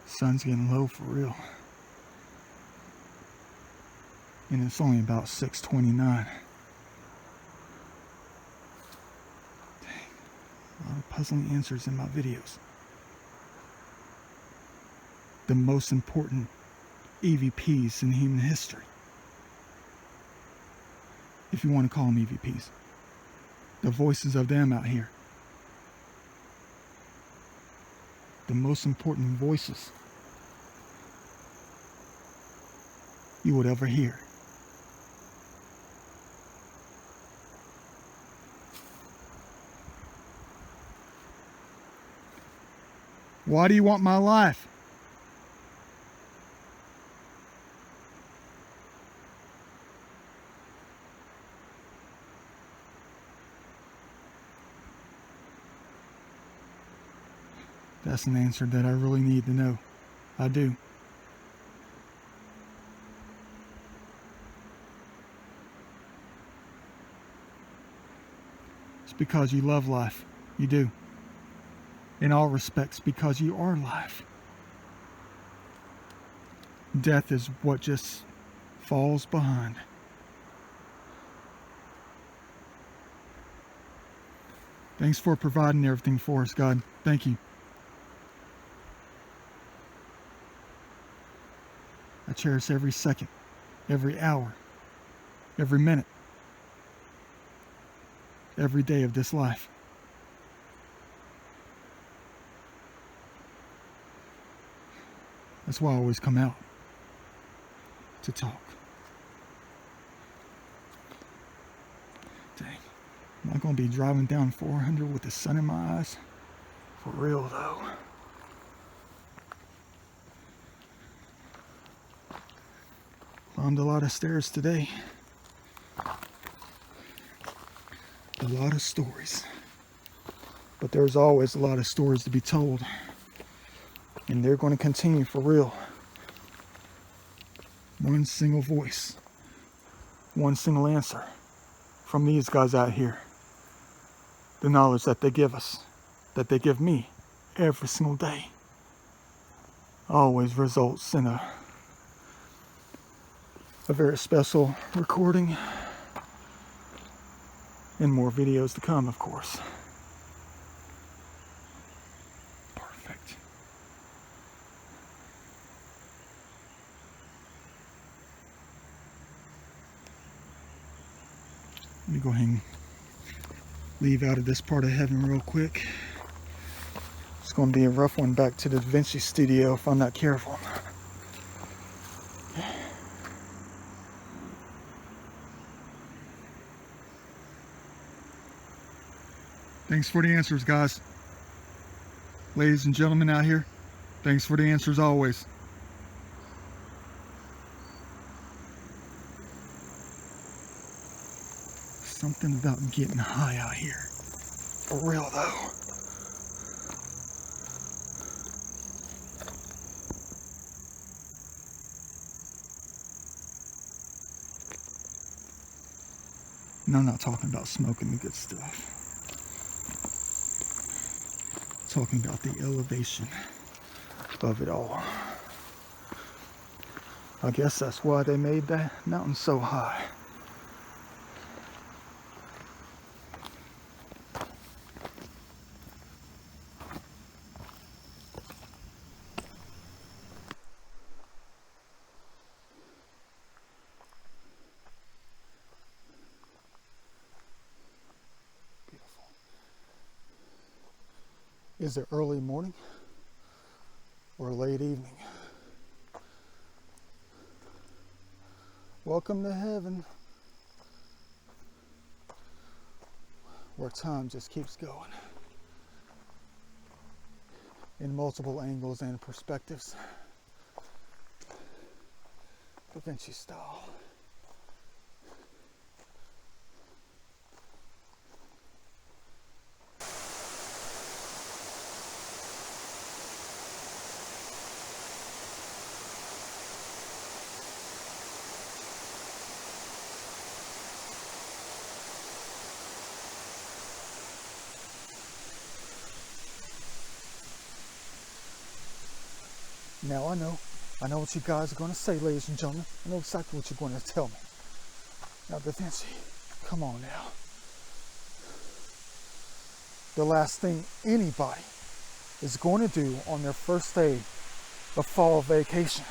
[SPEAKER 1] Sun's getting low for real. And it's only about 6:29. Dang. A lot of puzzling answers in my videos. The most important EVPs in human history. If you want to call them EVPs. The voices of them out here. The most important voices you would ever hear. Why do you want my life? That's an answer that I really need to know. I do. It's because you love life. You do. In all respects, because you are life. Death is what just falls behind. Thanks for providing everything for us, God. Thank you. I cherish every second every hour, every minute, every day of this life. That's why I always come out to talk. Dang, am I gonna be driving down 400 with the sun in my eyes? For real though. Climbed a lot of stairs today. A lot of stories. But there's always a lot of stories to be told. And they're going to continue for real. One single voice. One single answer from these guys out here. The knowledge that they give us, that they give me every single day, always results in a very special recording and more videos to come, of course. Perfect. Let me go ahead and leave out of this part of heaven real quick. It's going to be a rough one back to the Da Vinci studio if I'm not careful. Thanks for the answers, guys. Ladies and gentlemen out here, thanks for the answers always. Something about getting high out here. For real though. And I'm not talking about smoking the good stuff. Talking about the elevation of it all. I guess that's why they made that mountain so high. Is it early morning or late evening? Welcome to heaven, where time just keeps going in multiple angles and perspectives, Da Vinci style. Now I know what you guys are going to say, ladies and gentlemen. I know exactly what you're going to tell me. Now, Da Vinci, come on now. The last thing anybody is going to do on their first day of fall vacation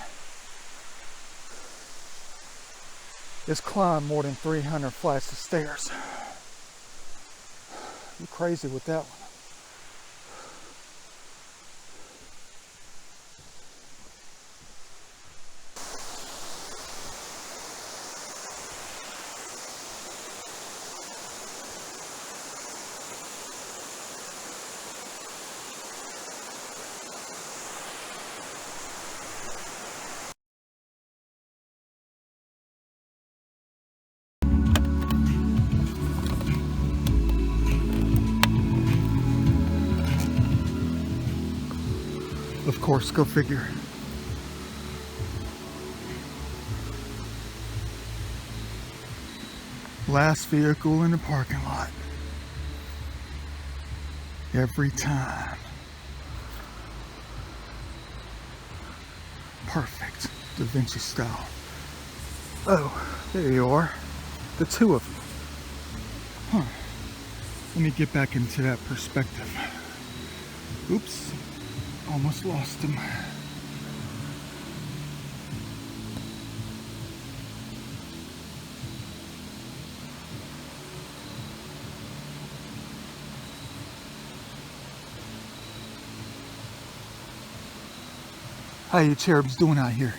[SPEAKER 1] is climb more than 300 flights of stairs. You're crazy with that one. Of course, go figure. Last vehicle in the parking lot. Every time. Perfect. Da Vinci style. Oh, there you are. The two of you. Huh. Let me get back into that perspective. Oops. Almost lost him. How you cherubs doing out here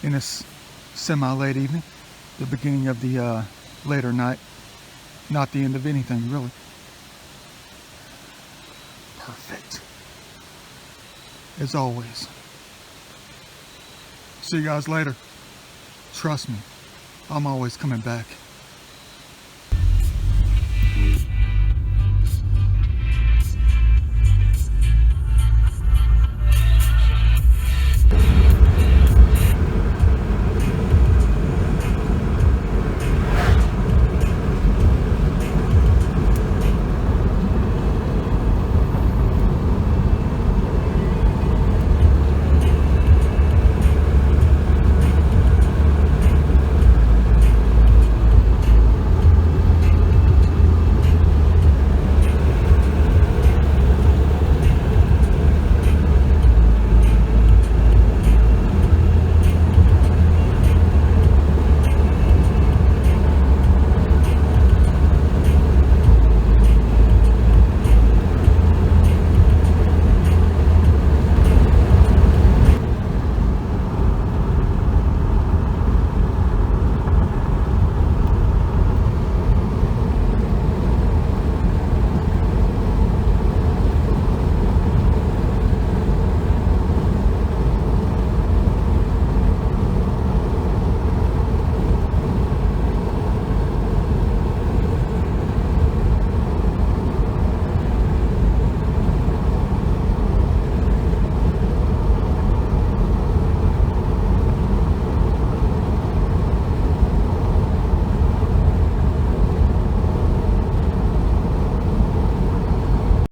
[SPEAKER 1] in this semi-late evening, the beginning of the later night, not the end of anything really. Perfect. As always. See you guys later. Trust me, I'm always coming back.